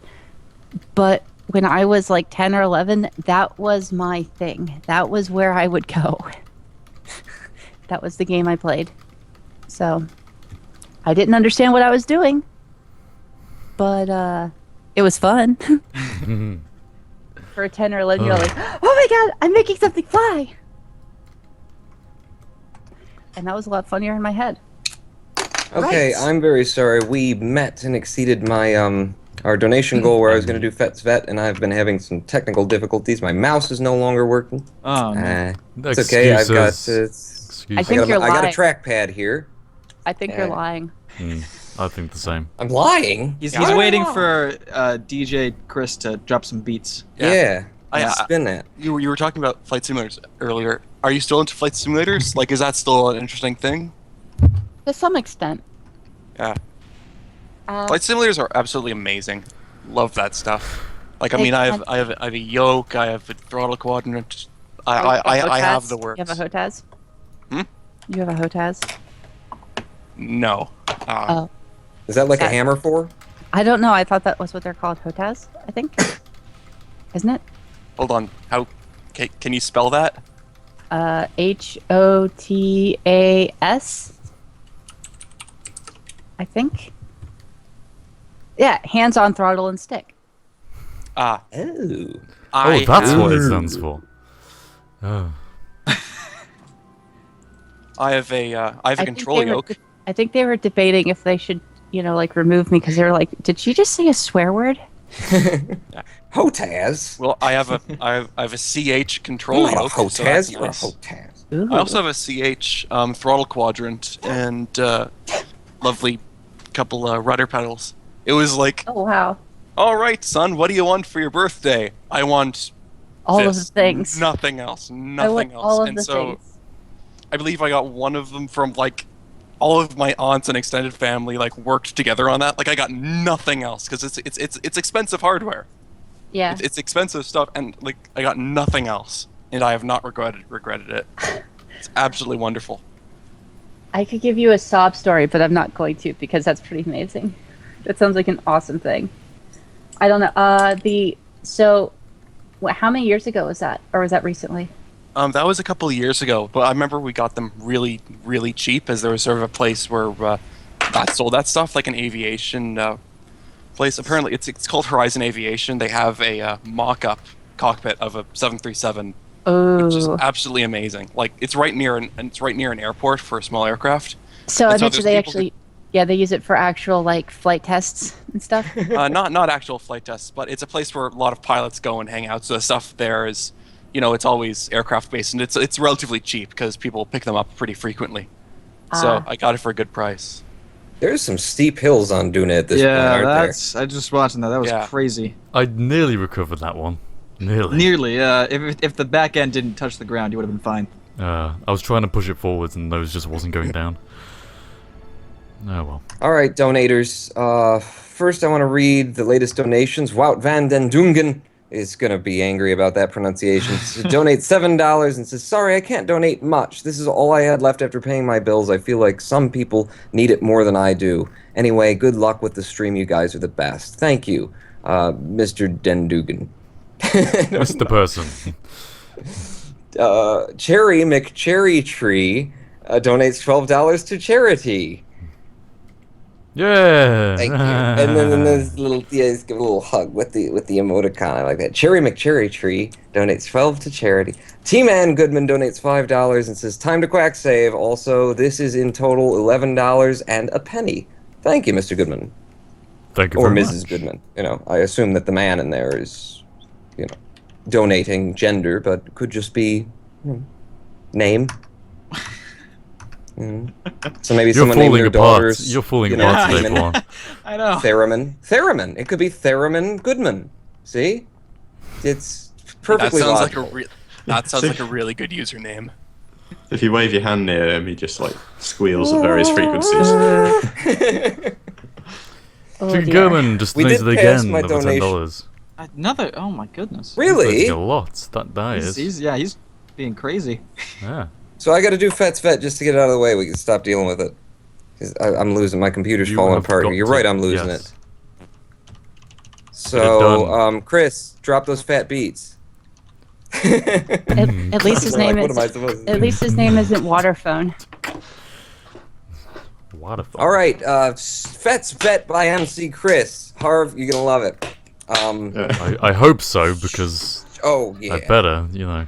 But when I was like 10 or 11, that was my thing. That was where I would go. That was the game I played. So I didn't understand what I was doing. But it was fun. for a 10 or 11 you're like, oh my god, I'm making something fly. And that was a lot funnier in my head. Okay, Right. I'm very sorry. We met and exceeded my our donation goal where I was going to do Fet's Vet, and I've been having some technical difficulties. My mouse is no longer working. Oh no. It's okay. I've got Excuses. I think you're I got a lying. trackpad here. I think you're lying. I think the same. I'm lying. He's Yeah. waiting for DJ Chris to drop some beats. Yeah. I- Spin that. You were talking about flight simulators earlier. Are you still into flight simulators? Like, is that still an interesting thing? To some extent. Yeah. Flight simulators are absolutely amazing. Love that stuff. Like, I mean, I have a yoke. I have a throttle quadrant. I have the works. You have a HOTAS? Hmm? You have a HOTAS? No. Oh. Is that like a That- hammer for? I don't know. I thought that was what they're called. HOTAS, I think. Isn't it? Hold on. How? Can you spell that? HOTAS. I think. Yeah, hands on throttle and stick. Ah. Oh. Oh, that's what it Ooh. stands for. Oh. I have a think control they were yoke. I think they were debating if they should, like remove me because they were like, "Did she just say a swear word?" HOTAS. Well, I have a CH control Not a yoke. HOTAS. So that's You're a nice. HOTAS. Ooh. I also have a CH throttle quadrant and lovely couple rudder pedals. It was like, Oh wow! all right, son, what do you want for your birthday? I want All of this, the things. nothing else, I nothing want else. all of And the so things. I believe I got one of them from like all of my aunts and extended family like worked together on that. Like I got nothing else because it's expensive hardware. Yeah. It's expensive stuff, and like I got nothing else, and I have not regretted it. It's absolutely wonderful. I could give you a sob story, but I'm not going to because that's pretty amazing. That sounds like an awesome thing. I don't know. How many years ago was that, or was that recently? That was a couple of years ago, but I remember we got them really, really cheap, as there was sort of a place where that sold that stuff, like an aviation place. Apparently, it's called Horizon Aviation. They have a mock-up cockpit of a 737, which is Oh. absolutely amazing. Like it's right near an airport for a small aircraft. So And I so bet there's they people actually, they use it for actual like flight tests and stuff. Not actual flight tests, but it's a place where a lot of pilots go and hang out. So the stuff there is, it's always aircraft based, and it's relatively cheap because people pick them up pretty frequently. So I got it for a good price. There's some steep hills on Duna at this point, Yeah, aren't that's. I just watching that. That was Yeah. crazy. I nearly recovered that one. Nearly. Nearly. If the back end didn't touch the ground, you would have been fine. I was trying to push it forwards and those just wasn't going down. Oh well. All right, donators. First, I want to read the latest donations. Wout van den Dungen is going to be angry about that pronunciation. He donates $7 and says, "Sorry, I can't donate much. This is all I had left after paying my bills. I feel like some people need it more than I do. Anyway, good luck with the stream. You guys are the best. Thank you, Mr. Den Dugan." Mr. Person. Cherry McCherry Tree donates $12 to charity. Yeah. Thank you. And then there's let's give a little hug with the emoticon. I like that. Cherry McCherry Tree donates 12 to charity. T-Man Goodman donates $5 and says, "Time to quack save." Also, this is in total $11 and a penny. Thank you, Mr. Goodman. Thank you Or very Mrs. much. Goodman. I assume that the man in there is, donating gender, but could just be name. So maybe You're someone named falling their apart. daughters. You're falling apart today, Theremin. Juan. I know. Theremin. It could be Theremin Goodman. See? It's perfectly That sounds logical. that sounds like a really good username. If you wave your hand near him, he just like squeals at various frequencies. Oh, So dear. German just We did donated pass again my another donation. $10. Another. Oh my goodness. Really? A lot. That is. He's being crazy. Yeah. So I got to do Fet's Vet just to get it out of the way. We can stop dealing with it. 'Cause I'm losing. My computer's You falling have apart. got You're to- right. I'm losing yes. it. Get it So, done. Chris, drop those fat beats. At least his name What is. am I supposed to At do? least his name isn't Waterphone. What a thought. All right, Fet's Vet by MC Chris. Harv, you're gonna love it. Yeah. I hope so, because Oh I yeah. better, you know.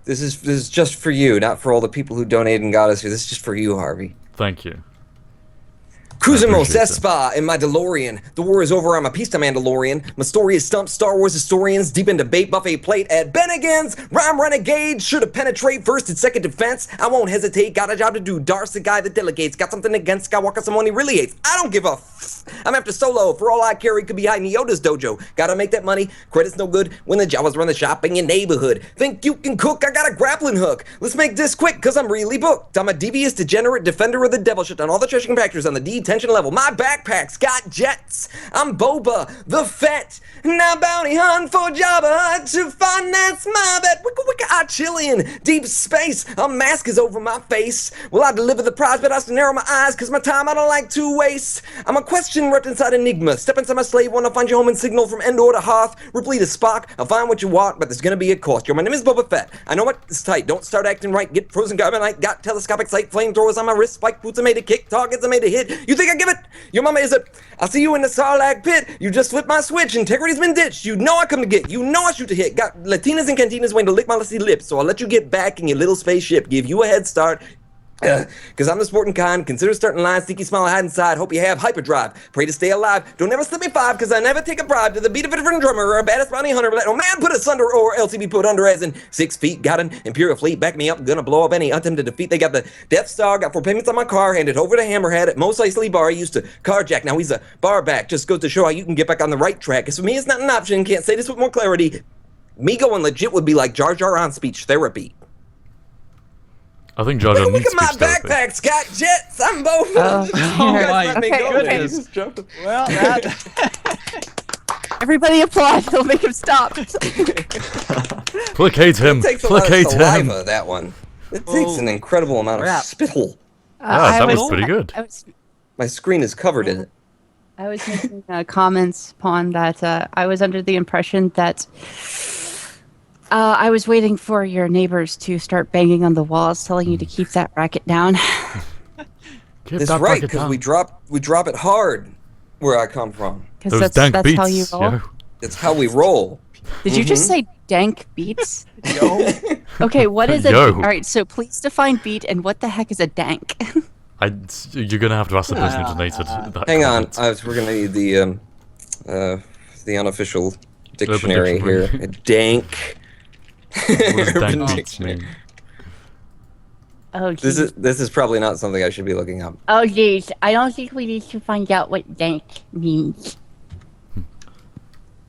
This is just for you, not for all the people who donated and got us here. This is just for you, Harvey. Thank you. Cruising Mos appreciate Espa in my DeLorean. The war is over, I'm a peacetime Mandalorian. My story is stumped Star Wars historians deep in debate buffet plate at Bennigan's. Rhyme renegade, sure to penetrate first and second defense. I won't hesitate, got a job to do. Darce the guy that delegates. Got something against Skywalker, someone he really hates. I don't give a I'm after Solo, for all I carry could be hiding Yoda's dojo. Gotta make that money, credit's no good when the Jawas run the shop in your neighborhood. Think you can cook? I got a grappling hook. Let's make this quick, cause I'm really booked. I'm a devious, degenerate defender of the devil. Shut down all the trash compactors on the detention level. My backpack's got jets. I'm Boba, the Fett. Now bounty hunt for Jabba to finance my bet. Wicka wicka, I chillin'. Deep space, a mask is over my face. Will I deliver the prize, but I still narrow my eyes, cause my time I don't like to waste. I'm a question wrapped inside Enigma. Step inside my slave, wanna find your home and signal from Endor to Hoth. Ripley to Spock, I'll find what you want, but there's gonna be a cost. Yo, my name is Boba Fett. I know it's tight, don't start acting right. Get frozen carbonite, got telescopic sight, flamethrowers on my wrist, spike boots are made to kick, targets are made to hit. You think I give it? Your mama is it? I'll see you in the Sarlacc pit. You just flipped my switch, integrity's been ditched. You know I come to get, you know I shoot to hit. Got Latinas and Cantinas waiting to lick my lusty lips, so I'll let you get back in your little spaceship, give you a head start. Cause I'm the sporting kind, consider starting line, sneaky smile I had inside, hope you have hyperdrive, pray to stay alive, don't ever slip me five, cause I never take a bribe to the beat of a different drummer or a baddest bounty hunter, let no man put us under or else he be put under as in 6 feet, got an Imperial fleet, back me up, gonna blow up any attempted defeat, they got the Death Star, got 4 payments on my car, handed over to Hammerhead at Mos Eisley Bar, he used to carjack, now he's a bar back, just goes to show how you can get back on the right track, cause for me it's not an option, can't say this with more clarity, me going legit would be like Jar Jar on speech therapy. I think Jar Jar Look needs at my speech therapy. backpack's got jets. I'm both. Oh, my goodness. Well, Everybody applaud. They'll make him stop. Placate him. It takes a lot of Placate him. saliva, that one. It takes an incredible amount of Crap. spittle. that was pretty good. My screen is covered in it. I was making comments upon that. I was under the impression that I was waiting for your neighbors to start banging on the walls, telling you to keep that racket down. Keep That's that right, bracket because down. we drop it hard where I come from. Because Those dank that's beats, how you roll. yo. It's how we roll. Did you just say dank beats? Yo. Okay, what is a Yo. All right, so please define beat and what the heck is a dank? You're gonna have to ask the person who donated that Hang on, comment. we're gonna need the unofficial dictionary Dictionary. here. Dank. What does dank Urban beats Dictionary. mean? Oh, This geez. is probably not something I should be looking up. Oh, geez. I don't think we need to find out what dank means.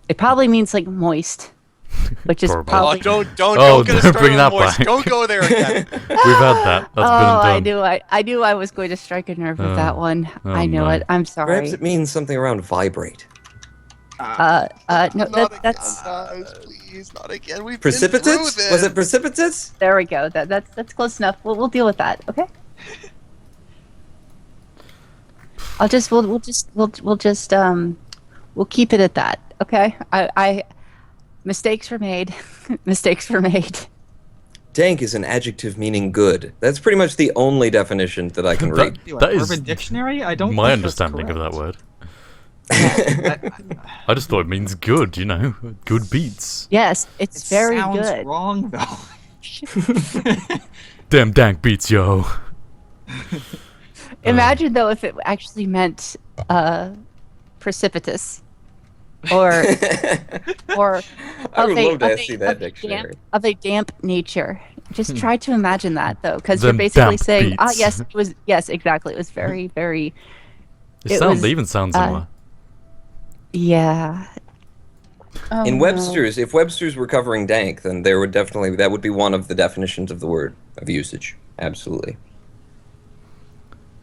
It probably means like moist, which is Probably. Oh, probably. don't Oh, get us don't started bring on that voice. back. Don't go there again. We've had that. That's Oh, been I done. knew I knew I was going to strike a nerve with that one. Oh, I knew no. it. I'm sorry. Perhaps it means something around vibrate. No, Not that's again, guys, please, not again. We've Precipitate? been through this. Was it precipitates? there we go. That's close enough. We'll deal with that. Okay. We'll keep it at that. Okay. I mistakes were made. Mistakes were made. Dank is an adjective meaning good. That's pretty much the only definition that I can read. That is Urban Dictionary? I don't my think that's understanding of that correct. word. I just thought it means good, you know, good beats. Yes, it's It very sounds good. wrong though. Damn dank beats, yo. Imagine though if it actually meant precipitous, or or I would love to of see a- that of a dictionary. of a damp nature. Just try to imagine that though, because Them you're basically damp saying, ah, beats. yes, it was, yes, exactly. It was very, very, It sounds, was, they even sound similar. yeah. Oh, In no. Webster's, if Webster's were covering dank, then there would definitely that would be one of the definitions of the word of usage. Absolutely.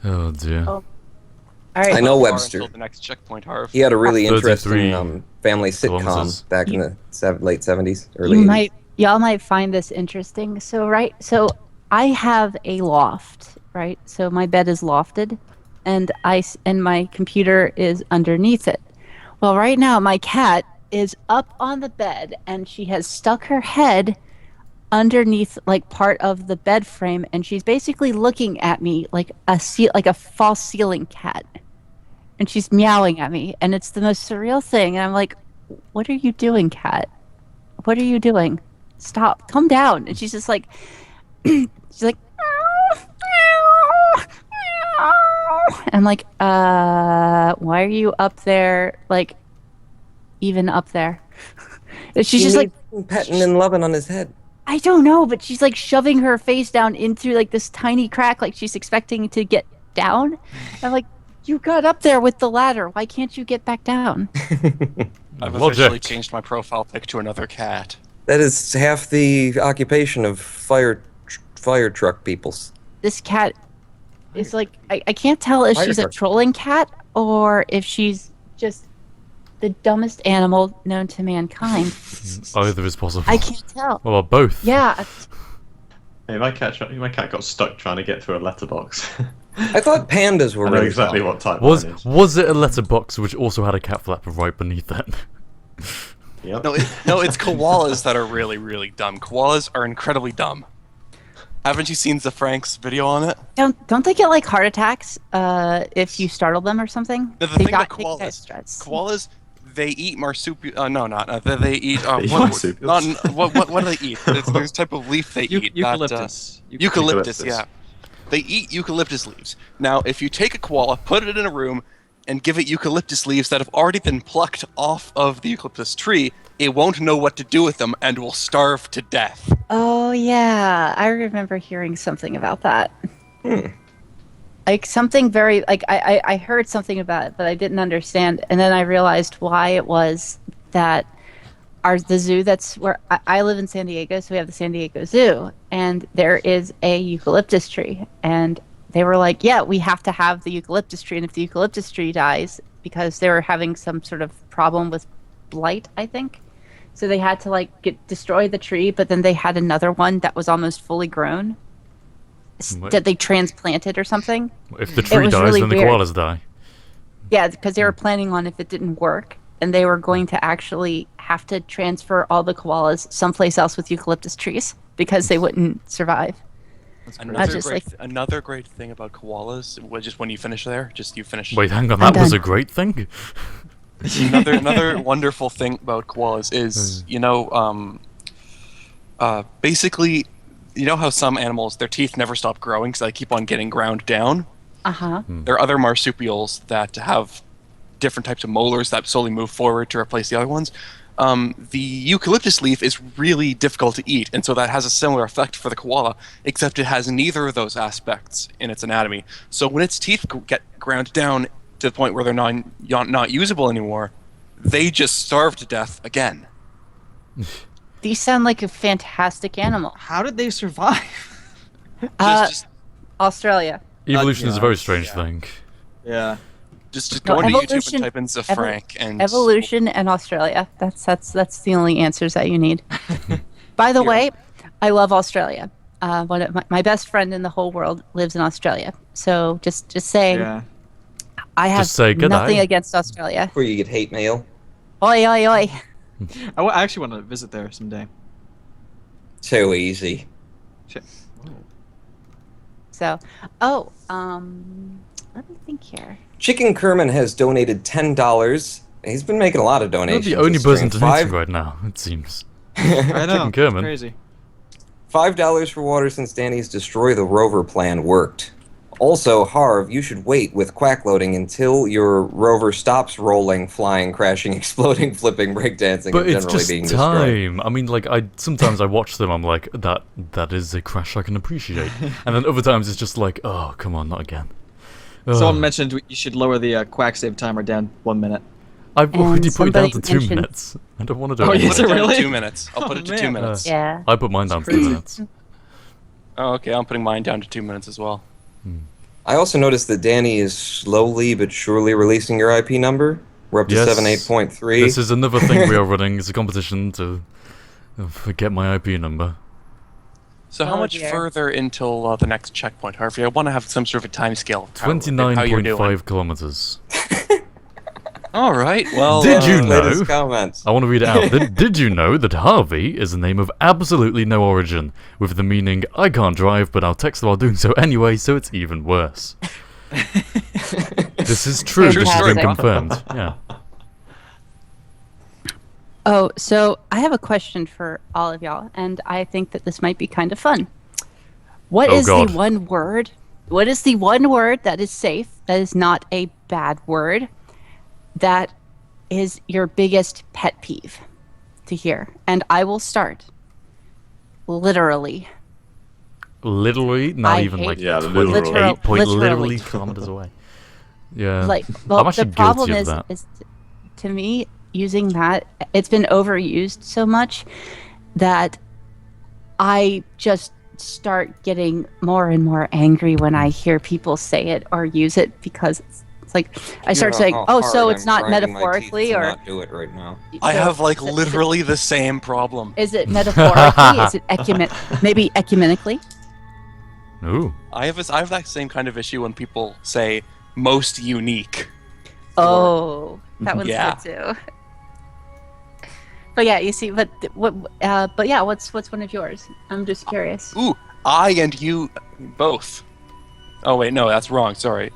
Oh dear. Oh. All right. I know Far Webster. Until the next checkpoint, Harv. He had a really 33 interesting family kilometers. sitcom back in the late 70s, early You 80s. y'all might find this interesting. So I have a loft, right? So my bed is lofted, and my computer is underneath it. Well, right now my cat is up on the bed, and she has stuck her head underneath like part of the bed frame, and she's basically looking at me like a false ceiling cat, and she's meowing at me, and it's the most surreal thing. And I'm like, "What are you doing, cat? what are you doing? Stop, calm down. And she's just like, she's like, I'm like, why are you up there? Like, even up there? And she's just like petting and loving on his head. I don't know, but she's like shoving her face down into like this tiny crack, like she's expecting to get down. I'm like, you got up there with the ladder. Why can't you get back down? I've Logic. officially changed my profile pic to another cat. That is half the occupation of fire truck peoples. This cat is like, I can't tell if Fire she's a truck. trolling cat or if she's just the dumbest animal known to mankind. Either is possible. I can't tell. Well, both. Yeah, Hey, my cat got stuck trying to get through a letterbox. I thought pandas were I know really exactly dumb. what type Was mine is. was it a letterbox which also had a cat flapper right beneath it? Yep. No, it's koalas that are really, really dumb. Koalas are incredibly dumb. Haven't you seen Frank's video on it? don't they get like heart attacks if you startle them or something? The They thing about got- they get koalas, stressed. they eat marsupial. No, not they eat. They eat What, marsupials. what do they eat? There's a type of leaf they eat. Eucalyptus. Eucalyptus, Eucalyptus. yeah. They eat eucalyptus leaves. Now, if you take a koala, put it in a room, and give it eucalyptus leaves that have already been plucked off of the eucalyptus tree, it won't know what to do with them and will starve to death. Oh yeah, I remember hearing something about that. Like something very like I heard something about it, but I didn't understand, and then I realized why it was that the zoo that's where I live in San Diego, so we have the San Diego Zoo, and there is a eucalyptus tree, and they were like, yeah, we have to have the eucalyptus tree, and if the eucalyptus tree dies, because they were having some sort of problem with blight, I think. So they had to like destroy the tree, but then they had another one that was almost fully grown Wait. that they transplanted or something. If the tree was dies, really then the weird. koalas die. Yeah, because they were planning on if it didn't work, and they were going to actually have to transfer all the koalas someplace else with eucalyptus trees because they wouldn't survive. Another great thing about koalas, just when you finish there, just you finish. Wait, hang on, I'm that was done. a great thing? Another wonderful thing about koalas is, basically, you know how some animals, their teeth never stop growing because they keep on getting ground down? Uh-huh. There are other marsupials that have different types of molars that slowly move forward to replace the other ones. The eucalyptus leaf is really difficult to eat, and so that has a similar effect for the koala, except it has neither of those aspects in its anatomy. So when its teeth get ground down to the point where they're not usable anymore, they just starve to death again. These sound like a fantastic animal. How did they survive? Just Australia. Evolution is a very yes, strange yeah. thing. Yeah. go into YouTube evolution- and type in Frank and Evolution and Australia. That's the only answers that you need. By the way, I love Australia. One of my best friend in the whole world lives in Australia. So just saying, Yeah. I have Just say good nothing eye. against Australia. Where you get hate mail. Oi, oi, oi. I actually want to visit there someday. So easy. So, let me think here. Chicken Kerman has donated $10. He's been making a lot of You're donations. the only this person stream. donating right now, it seems. I know. Chicken Kerman. It's crazy. $5 for water since Danny's Destroy the Rover plan worked. Also, Harv, you should wait with quack loading until your rover stops rolling, flying, crashing, exploding, flipping, breakdancing, But and it's generally just being destroyed. time. I mean, like, sometimes I watch them, I'm like, that is a crash I can appreciate. And then other times it's just like, oh, come on, not again. Someone Ugh. mentioned you should lower the quack save timer down 1 minute. I've already put it down to somebody 2 mentioned- minutes. I don't want to do Oh, it. yeah, Put is it it down to really? 2 minutes. I'll put it to 2 man. minutes. Yeah. I put mine down to 2 minutes. Oh, okay, I'm putting mine down to 2 minutes as well. I also noticed that Danny is slowly but surely releasing your IP number. We're up to Yes. 78.3. This is another thing we are running. It's a competition to get my IP number. So how Oh, much dear. further until the next checkpoint, Harvey? I want to have some sort of a time scale. of how you're doing. 29.5 kilometers. All right. Well, Did you know? Latest comments. I want to read it out. Did you know that Harvey is a name of absolutely no origin, with the meaning I can't drive, but I'll text while doing so anyway, so it's even worse. This is true. This has been Fantastic. confirmed. Yeah. Oh, so I have a question for all of y'all, and I think that this might be kind of fun. What Oh, is God. the one word? What is the one word that is safe, that is not a bad word, that is your biggest pet peeve to hear? And I will start. Literally. Literally, not I even hate like Yeah, 28 literal. point Literally. literally kilometers away. Yeah. Like, I'm well, actually the problem guilty of is, that. to me, using that, it's been overused so much that I just start getting more and more angry when I hear people say it or use it, because it's like I start You know saying, how "Oh, hard so it's I'm not grinding my teeth metaphorically, to or not do it right now. I so have like is it- literally the same problem. Is it metaphorically? Is it maybe ecumenically? Ooh. I have that same kind of issue when people say most unique. Oh, that one's Yeah. good too. But yeah, you see, but what? But yeah, what's one of yours? I'm just curious. Ooh, I and you both. Oh wait, no, that's wrong. Sorry.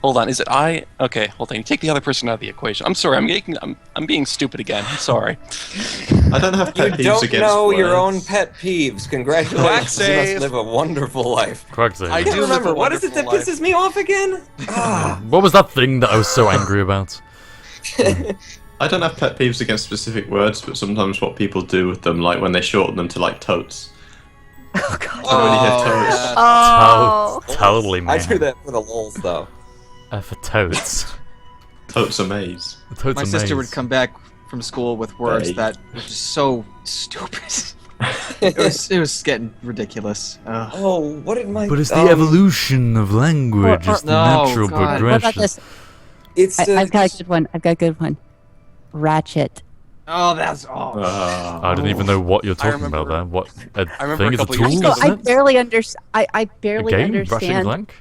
Hold on. Is it I? Okay, hold on. You take the other person out of the equation. I'm sorry. I'm being stupid again. I'm sorry. I don't have You pet peeves don't against know your own words. pet peeves. Congratulations. Quack You must save. live a wonderful life. Crack save. I I can't do live remember. a What is it that wonderful pisses me off again? Ah. What was that thing that I was so angry about? I don't have pet peeves against specific words, but sometimes what people do with them, like when they shorten them to like totes. Oh god. So when you hear totes, yeah. Oh. Totally, man. I do that for the lols, though. For totes. totes are maize. Totes My are sister maize. would come back from school with words Hey. that were just so stupid. it was getting ridiculous. Ugh. Oh, what did my... But it's the evolution of language. It's the No, natural God. What progression. about this? It's I've got a good one. I've got a good one. Ratchet. Oh, that's I don't even know what you're talking about remember- there. What a I remember thing a is a couple tool? years I, ago, I isn't it? barely understand. I A barely game? Ratchet and understand. Clank?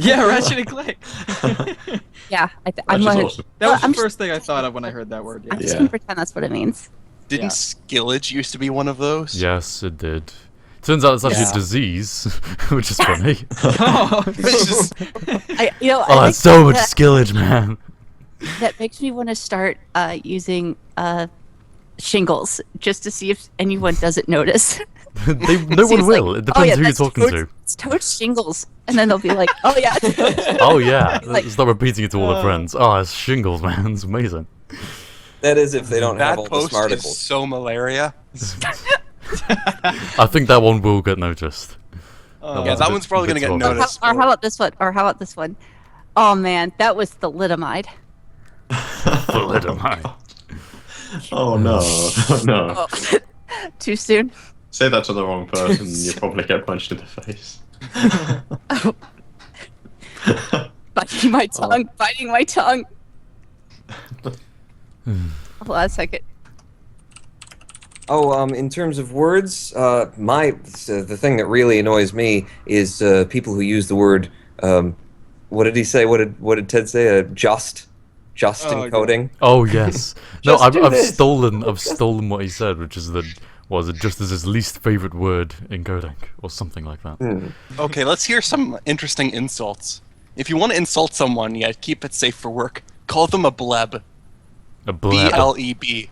Yeah, Ratchet and Clank. Yeah, Which I'm is like, awesome. That was I'm the just- first thing I thought of when I heard that word. I'm Yeah. just Yeah. gonna pretend that's what it means. Didn't Yeah. skillage used to be one of those? Yes, it did. Turns out it's actually Yeah. a disease, which is funny. Oh, It's just- I, you know, Oh, I it's think so much that, skillage, man. that makes me want to start using shingles just to see if anyone doesn't notice. No one Seems like, will. It oh, depends yeah, who you're that's talking totes- to. It's totes shingles, and then they'll be like, "Oh yeah." It's totes. Oh yeah, Like- start repeating it to all their friends. Oh, it's shingles, man. It's amazing. That is if they don't have that all the post smartables. is so malaria. I think that one will get noticed. Yeah, was a that bit- one's probably bit gonna get talky. noticed. Or how about this one? Or how about this one? Oh man, that was thalidomide. Thalidomide. Oh no, oh, no. Oh. Too soon. Say that to the wrong person, you'll probably get punched in the face. Biting my tongue. Biting my tongue. Hold on a second. Oh, in terms of words, the thing that really annoys me is people who use the word. What did he say? What did Ted say? Just Oh, encoding. Oh yes. No, Just do I've this. stolen what he said, which is that was it just as his least favorite word in coding or something like that. Okay, let's hear some interesting insults. If you want to insult someone, yeah, keep it safe for work. Call them a bleb. A blab. BLEB.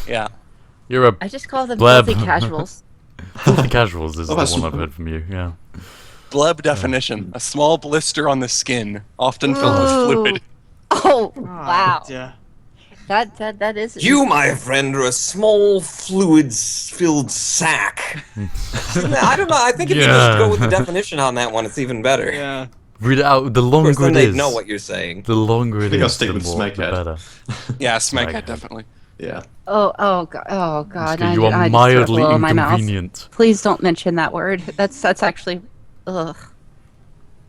Yeah. You're a I just call them Blab. filthy casuals. filthy casuals is Oh, the that's one I've fun. heard from you. Yeah. Bleb definition. A small blister on the skin, often filled with Ooh. fluid. Oh wow. Yeah. That is. You, my friend, are a small fluid-filled sack. I don't know. I think if you just Yeah. go with the definition on that one, it's even better. Yeah. Read it out. The Of longer course, then it they'd is, know what you're saying. the longer it think I'll is, stick the with more, the Smeghead. better. Yeah, Smeghead. Smeghead, definitely. Yeah. Oh god. Oh god. Because I you just are threw up mildly a little in my mouth. inconvenient. Please don't mention that word. That's actually. Ugh.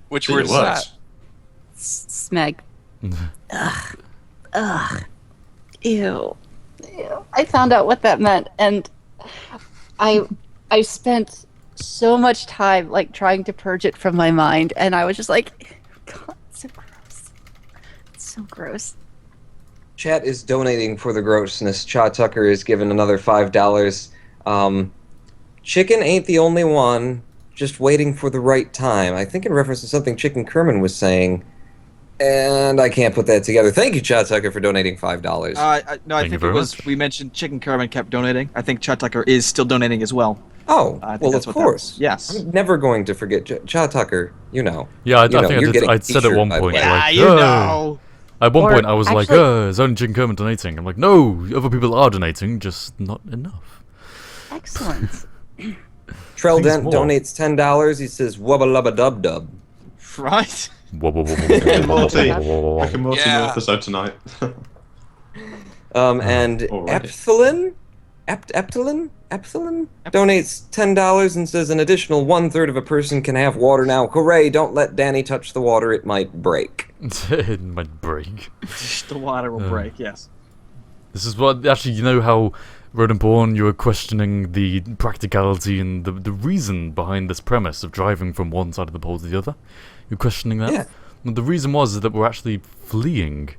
Which See, word it is that? works. Smeg. Ugh. Ew. Ew. I found out what that meant, and I spent so much time like trying to purge it from my mind, and I was just like, God, it's so gross. It's so gross. Chat is donating for the grossness. Cha Tucker is given another $5. Chicken ain't the only one. Just waiting for the right time. I think in reference to something Chicken Kerman was saying. And I can't put that together. Thank you, Chad Tucker, for donating $5. No, I Thank you think it very was. much. We mentioned Chicken Kerman kept donating. I think Chad Tucker is still donating as well. Oh, I think well, that's of what that course. was. Yes. I'm never going to forget Chad Tucker. You know. Yeah, I You know, think you're getting I'd said at t-shirt, one by the point, way. like, you "Oh." know. At one Or point, I was like, actually- it's only Jim Kerman donating. I'm like, no, other people are donating, just not enough. Excellent. Trell Please Dent more. donates $10. He says, wubba lubba dub dub. Right. Rick and Morty. Rick and Morty Yeah. new episode tonight. And already. Epsilon donates $10 and says an additional 1/3 of a person can have water now. Hooray! Don't let Danny touch the water; it might break. It might break. The water will break. Yes. This is what, actually, you know how, Rodent Born, you were questioning the practicality and the reason behind this premise of driving from one side of the pole to the other? You're questioning that? Yeah. Well, the reason was that we're actually fleeing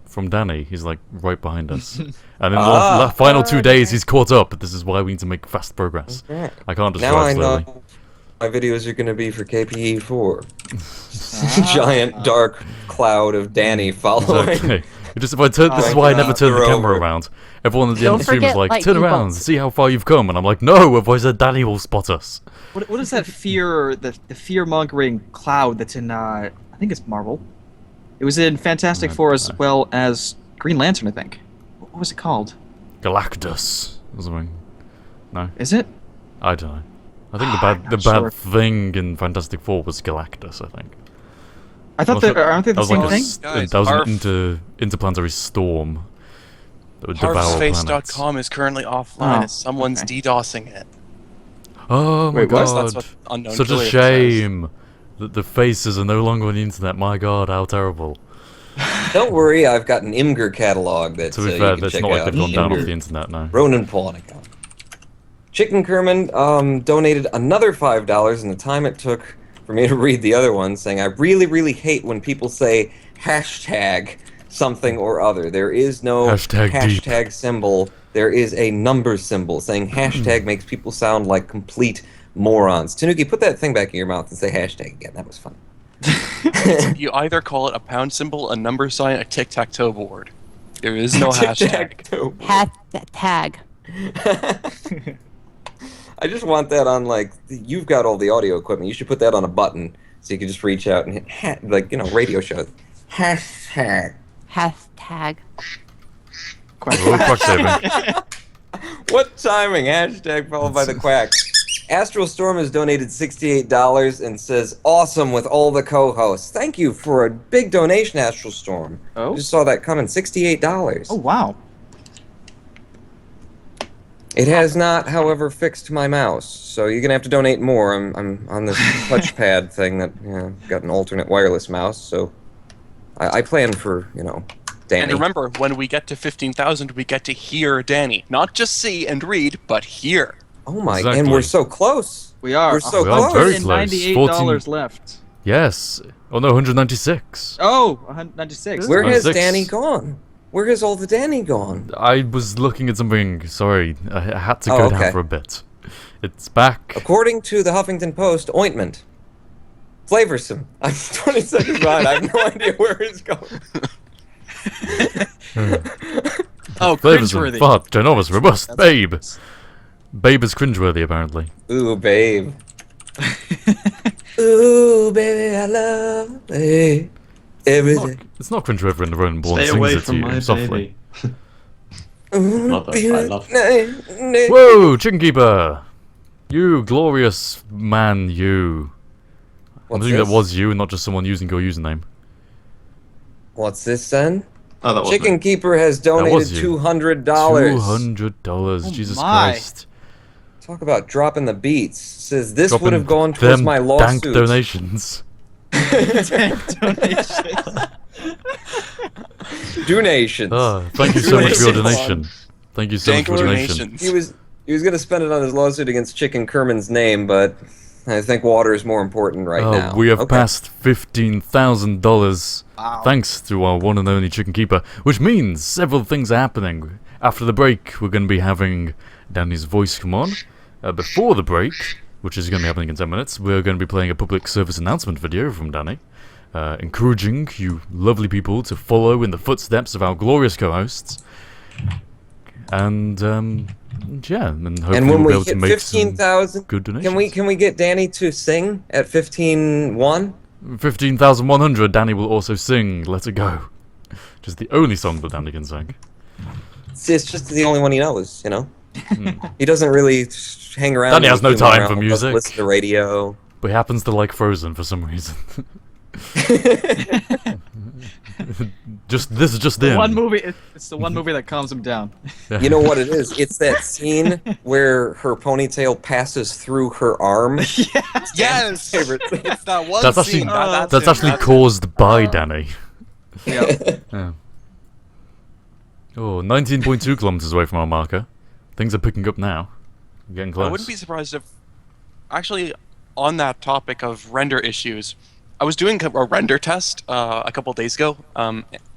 from Danny. He's like right behind us. And in the final 2 days, he's caught up. This is why we need to make fast progress. Okay. I can't just Now drive I slowly. know my videos are going to be for KPE4. Giant dark cloud of Danny following. Exactly. You just, if I turn, this is Oh, why I God, never turn the they're camera over. around. Everyone at the end Don't of the stream is forget like, lightning turn around, bolts. see how far you've come. And I'm like, no, otherwise Danny will spot us. What is that fear? The fear mongering cloud that's in? I think it's Marvel. It was in Fantastic Four as well as Green Lantern. I think. What was it called? Galactus or something. No, Is it? I don't know. I think I'm the not bad sure. thing in Fantastic Four was Galactus, I think. I thought Not they sure. aren't they the That was same like thing? Guys, that was Harf- an interplanetary storm that would devour planets. Harfspace.com is currently offline Oh, as someone's okay. DDoSing it. Oh my Wait, what? god! That's what Unknown Such a Juliet says. shame that the faces are no longer on the internet. My god, how terrible! Don't worry, I've got an Imgur catalog that To be you fair, can that's check not like out. they've gone down off Imgur. the internet now. Ronan Pawnica. Chicken Kerman donated another $5 in the time it took for me to read the other one, saying, I really, really hate when people say hashtag something or other. There is no Hashtag deep. hashtag symbol. There is a number symbol. Saying hashtag makes people sound like complete morons. Tanuki, put that thing back in your mouth and say hashtag again. That was fun. You either call it a pound symbol, a number sign, a tic-tac-toe board. There is no hashtag. Tic-tac-toe. Tag. I just want that on, like, you've got all the audio equipment. You should put that on a button so you can just reach out and hit, like, radio shows. Hashtag. Hashtag. Oh, quack saving. What timing? Hashtag followed by the quack. Astral Storm has donated $68 and says, awesome with all the co-hosts. Thank you for a big donation, Astral Storm. Oh. Just saw that coming. $68. Oh wow. It has not, however, fixed my mouse, so you're gonna have to donate more. I'm on this touchpad thing that got an alternate wireless mouse, so I plan for Danny. And remember, when we get to 15,000, we get to hear Danny. Not just see and read, but hear. Oh my! Exactly. And we're so close. We are. We're so We are close. very close. $198 left. Yes. Oh no, 196. Oh, 196. Where has 96. Danny gone? Where has all the Danny gone? I was looking at something. Sorry, I had to Oh, go okay. down for a bit. It's back. According to the Huffington Post, ointment. Flavorsome. I'm 20 seconds behind. I have no idea where it's going. Oh, Flavors and cringeworthy. fart, ginormous, robust, babe. Babe is cringeworthy, apparently. Ooh, babe. Ooh, baby, I love babe. Everything. It's not cringeworthy when the Ronan Bourne Stay sings away it to from you my softly. baby. Mother, I love. Whoa, Chicken Keeper! You glorious man, you. I'm What's assuming this? that was you and not just someone using your username. What's this then? Oh, that was Chicken Keeper has donated was you. $200. $200, Jesus my. Christ. Talk about dropping the beats. Says this Dropping would have gone towards them my dank lawsuit. donations. Donations. Thank you so much for your Donations. donation. Thank you so much Dank for your donation. donations. He was gonna spend it on his lawsuit against Chicken Kerman's name, but I think water is more important right now. We have Okay. passed $15,000 Wow. thanks to our one and only Chicken Keeper, which means several things are happening. After the break, we're going to be having Danny's voice come on. Before the break, which is going to be happening in 10 minutes, we're going to be playing a public service announcement video from Danny. encouraging you lovely people to follow in the footsteps of our glorious co-hosts. And yeah, and hopefully And when we'll be we able to hit make 15,000, good donations. can we get Danny to sing at 15,100? 15,100, Danny will also sing Let It Go. Which is the only song that Danny can sing. It's just the only one he knows, you know? He doesn't really hang around. Danny has no with people time around, for doesn't music. Listen to radio. But he happens to like Frozen for some reason. This is just The in. one movie. It's the one movie that calms him down. You know what it is? It's that scene where her ponytail passes through her arm. Yes! Favorite thing. It's that one That's actually scene. that's him. actually caused by Danny. Yeah. Yeah. Oh, 19.2 kilometers away from our marker. Things are picking up now. We're getting close. I wouldn't be surprised if, actually, on that topic of render issues, I was doing a render test a couple days ago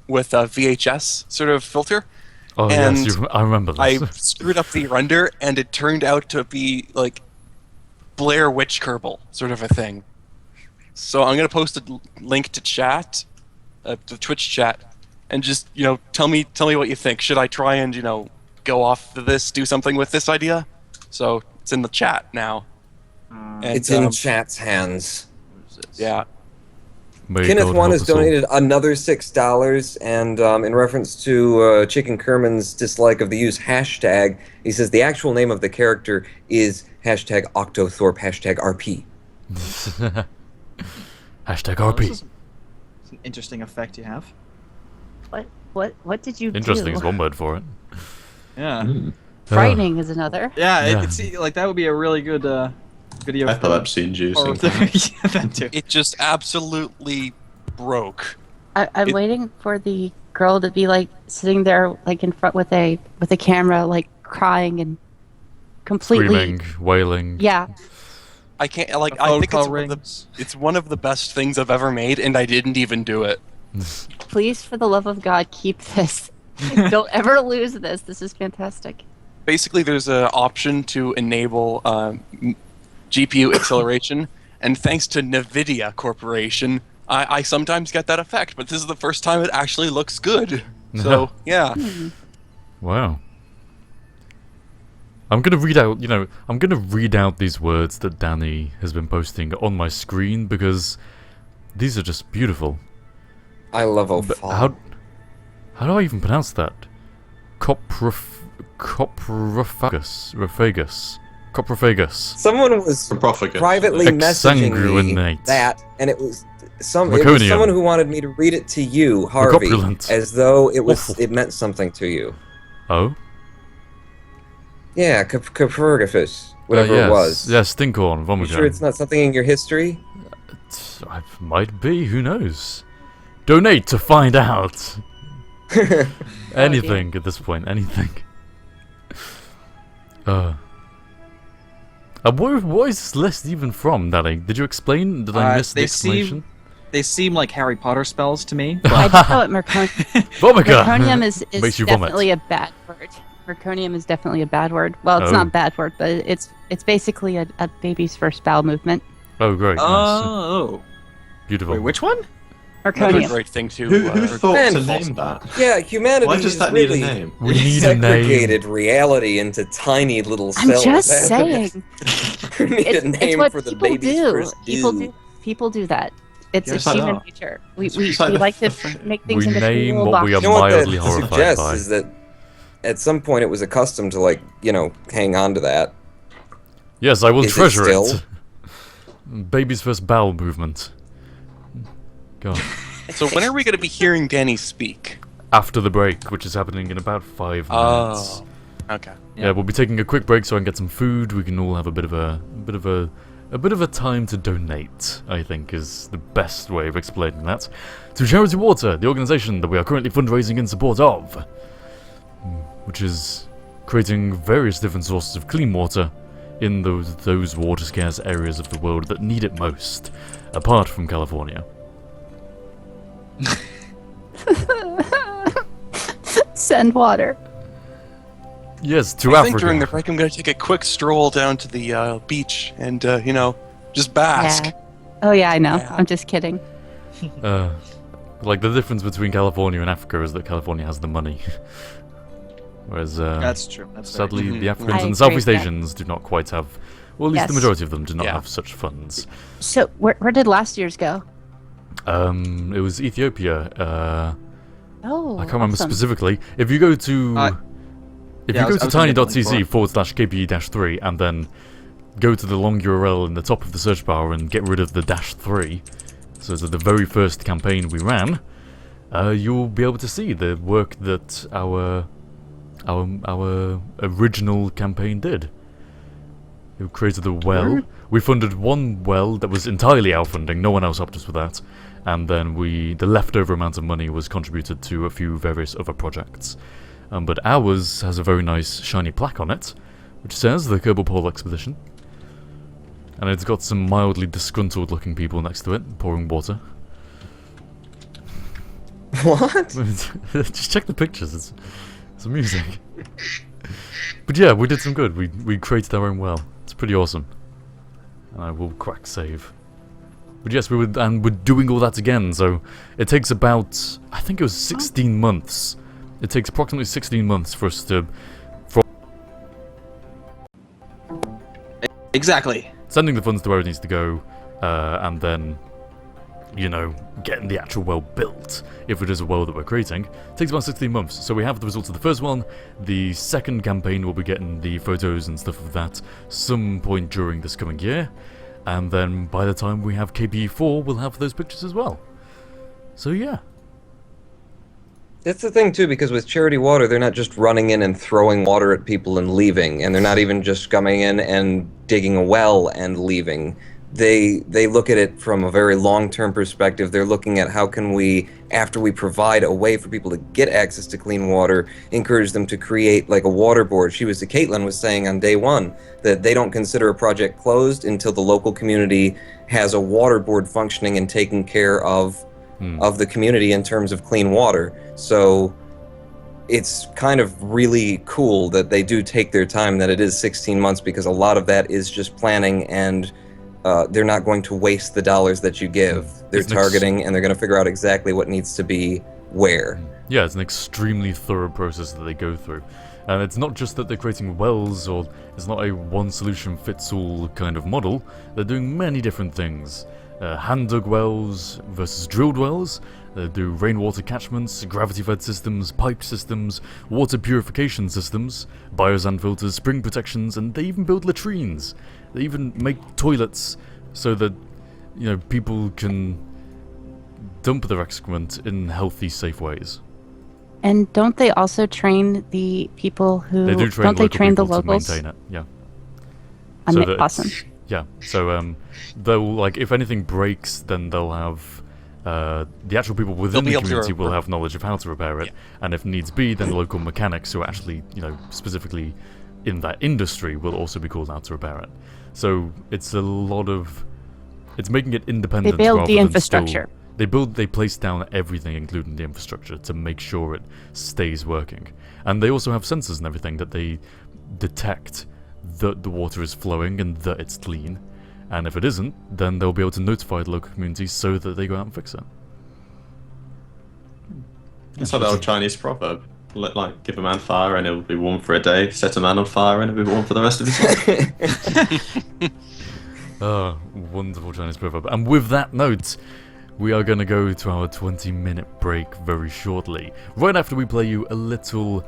with a VHS sort of filter. Oh and yes, I remember this. I screwed up the render, and it turned out to be like Blair Witch Kerbal sort of a thing. So I'm gonna post a link to chat, the Twitch chat, and just tell me what you think. Should I try and go off of this, do something with this idea? So it's in the chat now. And, It's in chat's hands. yeah. May Kenneth God One help has us all. donated another $6, and in reference to Chicken Kerman's dislike of the use hashtag, he says the actual name of the character is hashtag Octothorpe, hashtag RP. Hashtag Well, RP. this is an interesting effect you have. What did you Interesting do? is one word for it. Yeah. Frightening is another. Yeah. Yeah. It's like that would be a really good video. Epilepsy Horror inducing. thing. Yeah, that too. It just absolutely broke. I'm It- waiting for the girl to be like sitting there like in front with a camera like crying and completely Screaming, wailing. Yeah. I can't A I phone think call it's one of the best things I've ever made, and I didn't even do it. Please, for the love of God, keep this. Don't ever lose this. This is fantastic. Basically, there's an option to enable GPU acceleration, and thanks to NVIDIA Corporation, I sometimes get that effect, but this is the first time it actually looks good. So, yeah. Wow. I'm gonna read out these words that Danny has been posting on my screen because these are just beautiful. I love But Ophal. how do I even pronounce that? Coprophagus. Someone was Prophagus. privately messaging me Exsanguinate. that, and it was Meconium. someone who wanted me to read it to you, Harvey, Recopulent. as though Awful. it meant something to you. Oh? Yeah, Copernicus, whatever yes. it was. Yeah, Stinkhorn, You Vomica. sure it's not something in your history? It might be, who knows? Donate to find out. Anything at this point, anything. What is this list even from, Danny? Did you explain? Did I miss the They explanation? They seem like Harry Potter spells to me. I But just know what Vomica! Merconium is Makes you vomit. definitely a bad word. Merconium is definitely a bad word. Well, it's Oh. not a bad word, but it's basically a baby's first bowel movement. Oh, great. Nice. oh, Beautiful. wait, which one? Another Merconium. great thing to Who thought to Man, name that? Yeah, humanity Why does has that need a really name? We need a name. segregated reality into tiny little I'm cells. just haven't saying. it? We need It's, a it's name what for the people baby's do. first People do that. It's Yes, a I human know. nature. We It's like like the to make things We into name little what we boxes. are You know what mildly that horrified suggests by. is that at some point it was accustomed to hang on to that. Yes, I will Is it treasure still? it. Baby's first bowel movement. God. So when are we going to be hearing Danny speak? After the break, which is happening in about 5 minutes. Oh, okay. Yeah, we'll be taking a quick break so I can get some food. We can all have a bit of a time to donate, I think is the best way of explaining that. To Charity Water, the organisation that we are currently fundraising in support of, which is creating various different sources of clean water in those water scarce areas of the world that need it most, apart from California. Send water. Yes, to I think during the Africa. break I'm going to take a quick stroll down to the beach and, just bask. Yeah. Oh yeah, I know. Yeah. I'm just kidding. Like the difference between California and Africa is that California has the money, whereas That's true. That's sadly true. the Africans I and agree Southeast with that. Asians do not quite have. Well, at least the Yes. majority of them do not Yeah. have such funds. So where did last year's go? It was Ethiopia. Oh, I can't remember awesome. specifically. If you go to if yeah, you I go was to looking at the link tiny.cc for /KPE-3 and then go to the long URL in the top of the search bar and get rid of the -3, so that the very first campaign we ran, you'll be able to see the work that our original campaign did. We created a well. We funded one well that was entirely our funding. No one else helped us with that. And then the leftover amount of money was contributed to a few various other projects. But ours has a very nice shiny plaque on it, which says the Kerbal Pole Expedition. And it's got some mildly disgruntled looking people next to it, pouring water. What? Just check the pictures, it's amusing. But yeah, we did some good. We created our own well. It's pretty awesome. And I will crack save. But yes, we're doing all that again, so it takes about, I think it was 16 months. It takes approximately 16 months for us to, Exactly. sending the funds to where it needs to go, and then, you know, getting the actual well built, if it is a well that we're creating, takes about 16 months. So we have the results of the first one. The second campaign, we'll be getting the photos and stuff of that some point during this coming year. And then by the time we have KPE4, we'll have those pictures as well. So yeah. That's the thing too, because with Charity Water, they're not just running in and throwing water at people and leaving, and they're not even just coming in and digging a well and leaving. They look at it from a very long-term perspective. They're looking at how can we, after we provide a way for people to get access to clean water, encourage them to create like a water board. Caitlin was saying on day one that they don't consider a project closed until the local community has a water board functioning and taking care of the community in terms of clean water. So it's kind of really cool that they do take their time, that it is 16 months, because a lot of that is just planning, and they're not going to waste the dollars that you give. They're targeting, and they're going to figure out exactly what needs to be where. Yeah, it's an extremely thorough process that they go through. And it's not just that they're creating wells, or it's not a one-solution-fits-all kind of model. They're doing many different things. Hand-dug wells versus drilled wells. They do rainwater catchments, gravity-fed systems, pipe systems, water purification systems, biosand filters, spring protections, and they even build latrines. They even make toilets so that, you know, people can dump their excrement in healthy, safe ways. And don't they also train the people who? They do train don't they local train the people locals? to maintain it. Yeah. I So mean, that- awesome. Yeah. So they'll, like, if anything breaks, then they'll have the actual people within They'll be the able to community will repair- have knowledge of how to repair it, and if needs be, then the local mechanics who are actually, you know, specifically in that industry will also be called out to repair it. So it's a lot of, it's making it independent. They build rather the than infrastructure. They place down everything, including the infrastructure, to make sure it stays working. And they also have sensors and everything that they detect that the water is flowing and that it's clean. And if it isn't, then they'll be able to notify the local community so that they go out and fix it. It's like the old Chinese proverb. Like, give a man fire and it'll be warm for a day. Set a man on fire and it'll be warm for the rest of his life. Oh, wonderful Chinese proverb. And with that note, we are going to go to our 20-minute break very shortly. Right after we play you a little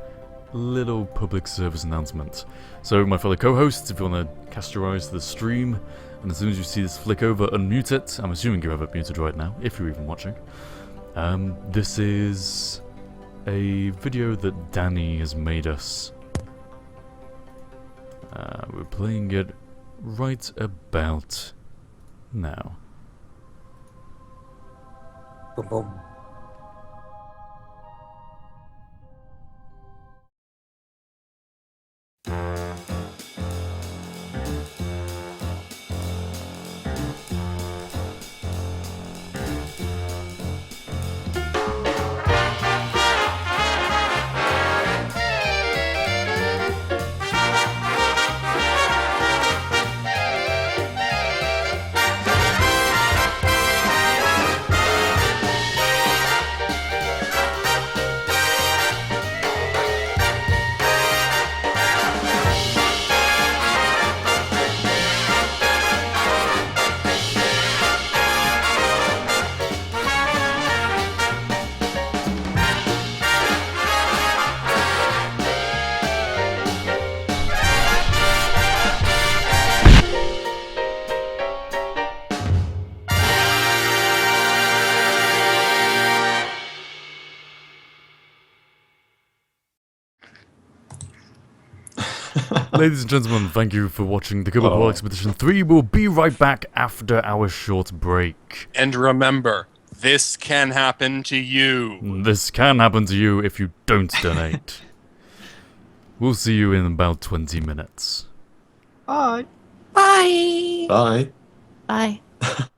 public service announcement. So, my fellow co-hosts, if you want to cast your eyes to the stream, and as soon as you see this flick over, unmute it. I'm assuming you have it muted right now, if you're even watching. This is a video that Danny has made us. We're playing it right about now. Boom, boom. Ladies and gentlemen, thank you for watching the Cobalt Ball Expedition 3. We'll be right back after our short break. And remember, this can happen to you. This can happen to you if you don't donate. We'll see you in about 20 minutes. Bye. Bye. Bye. Bye.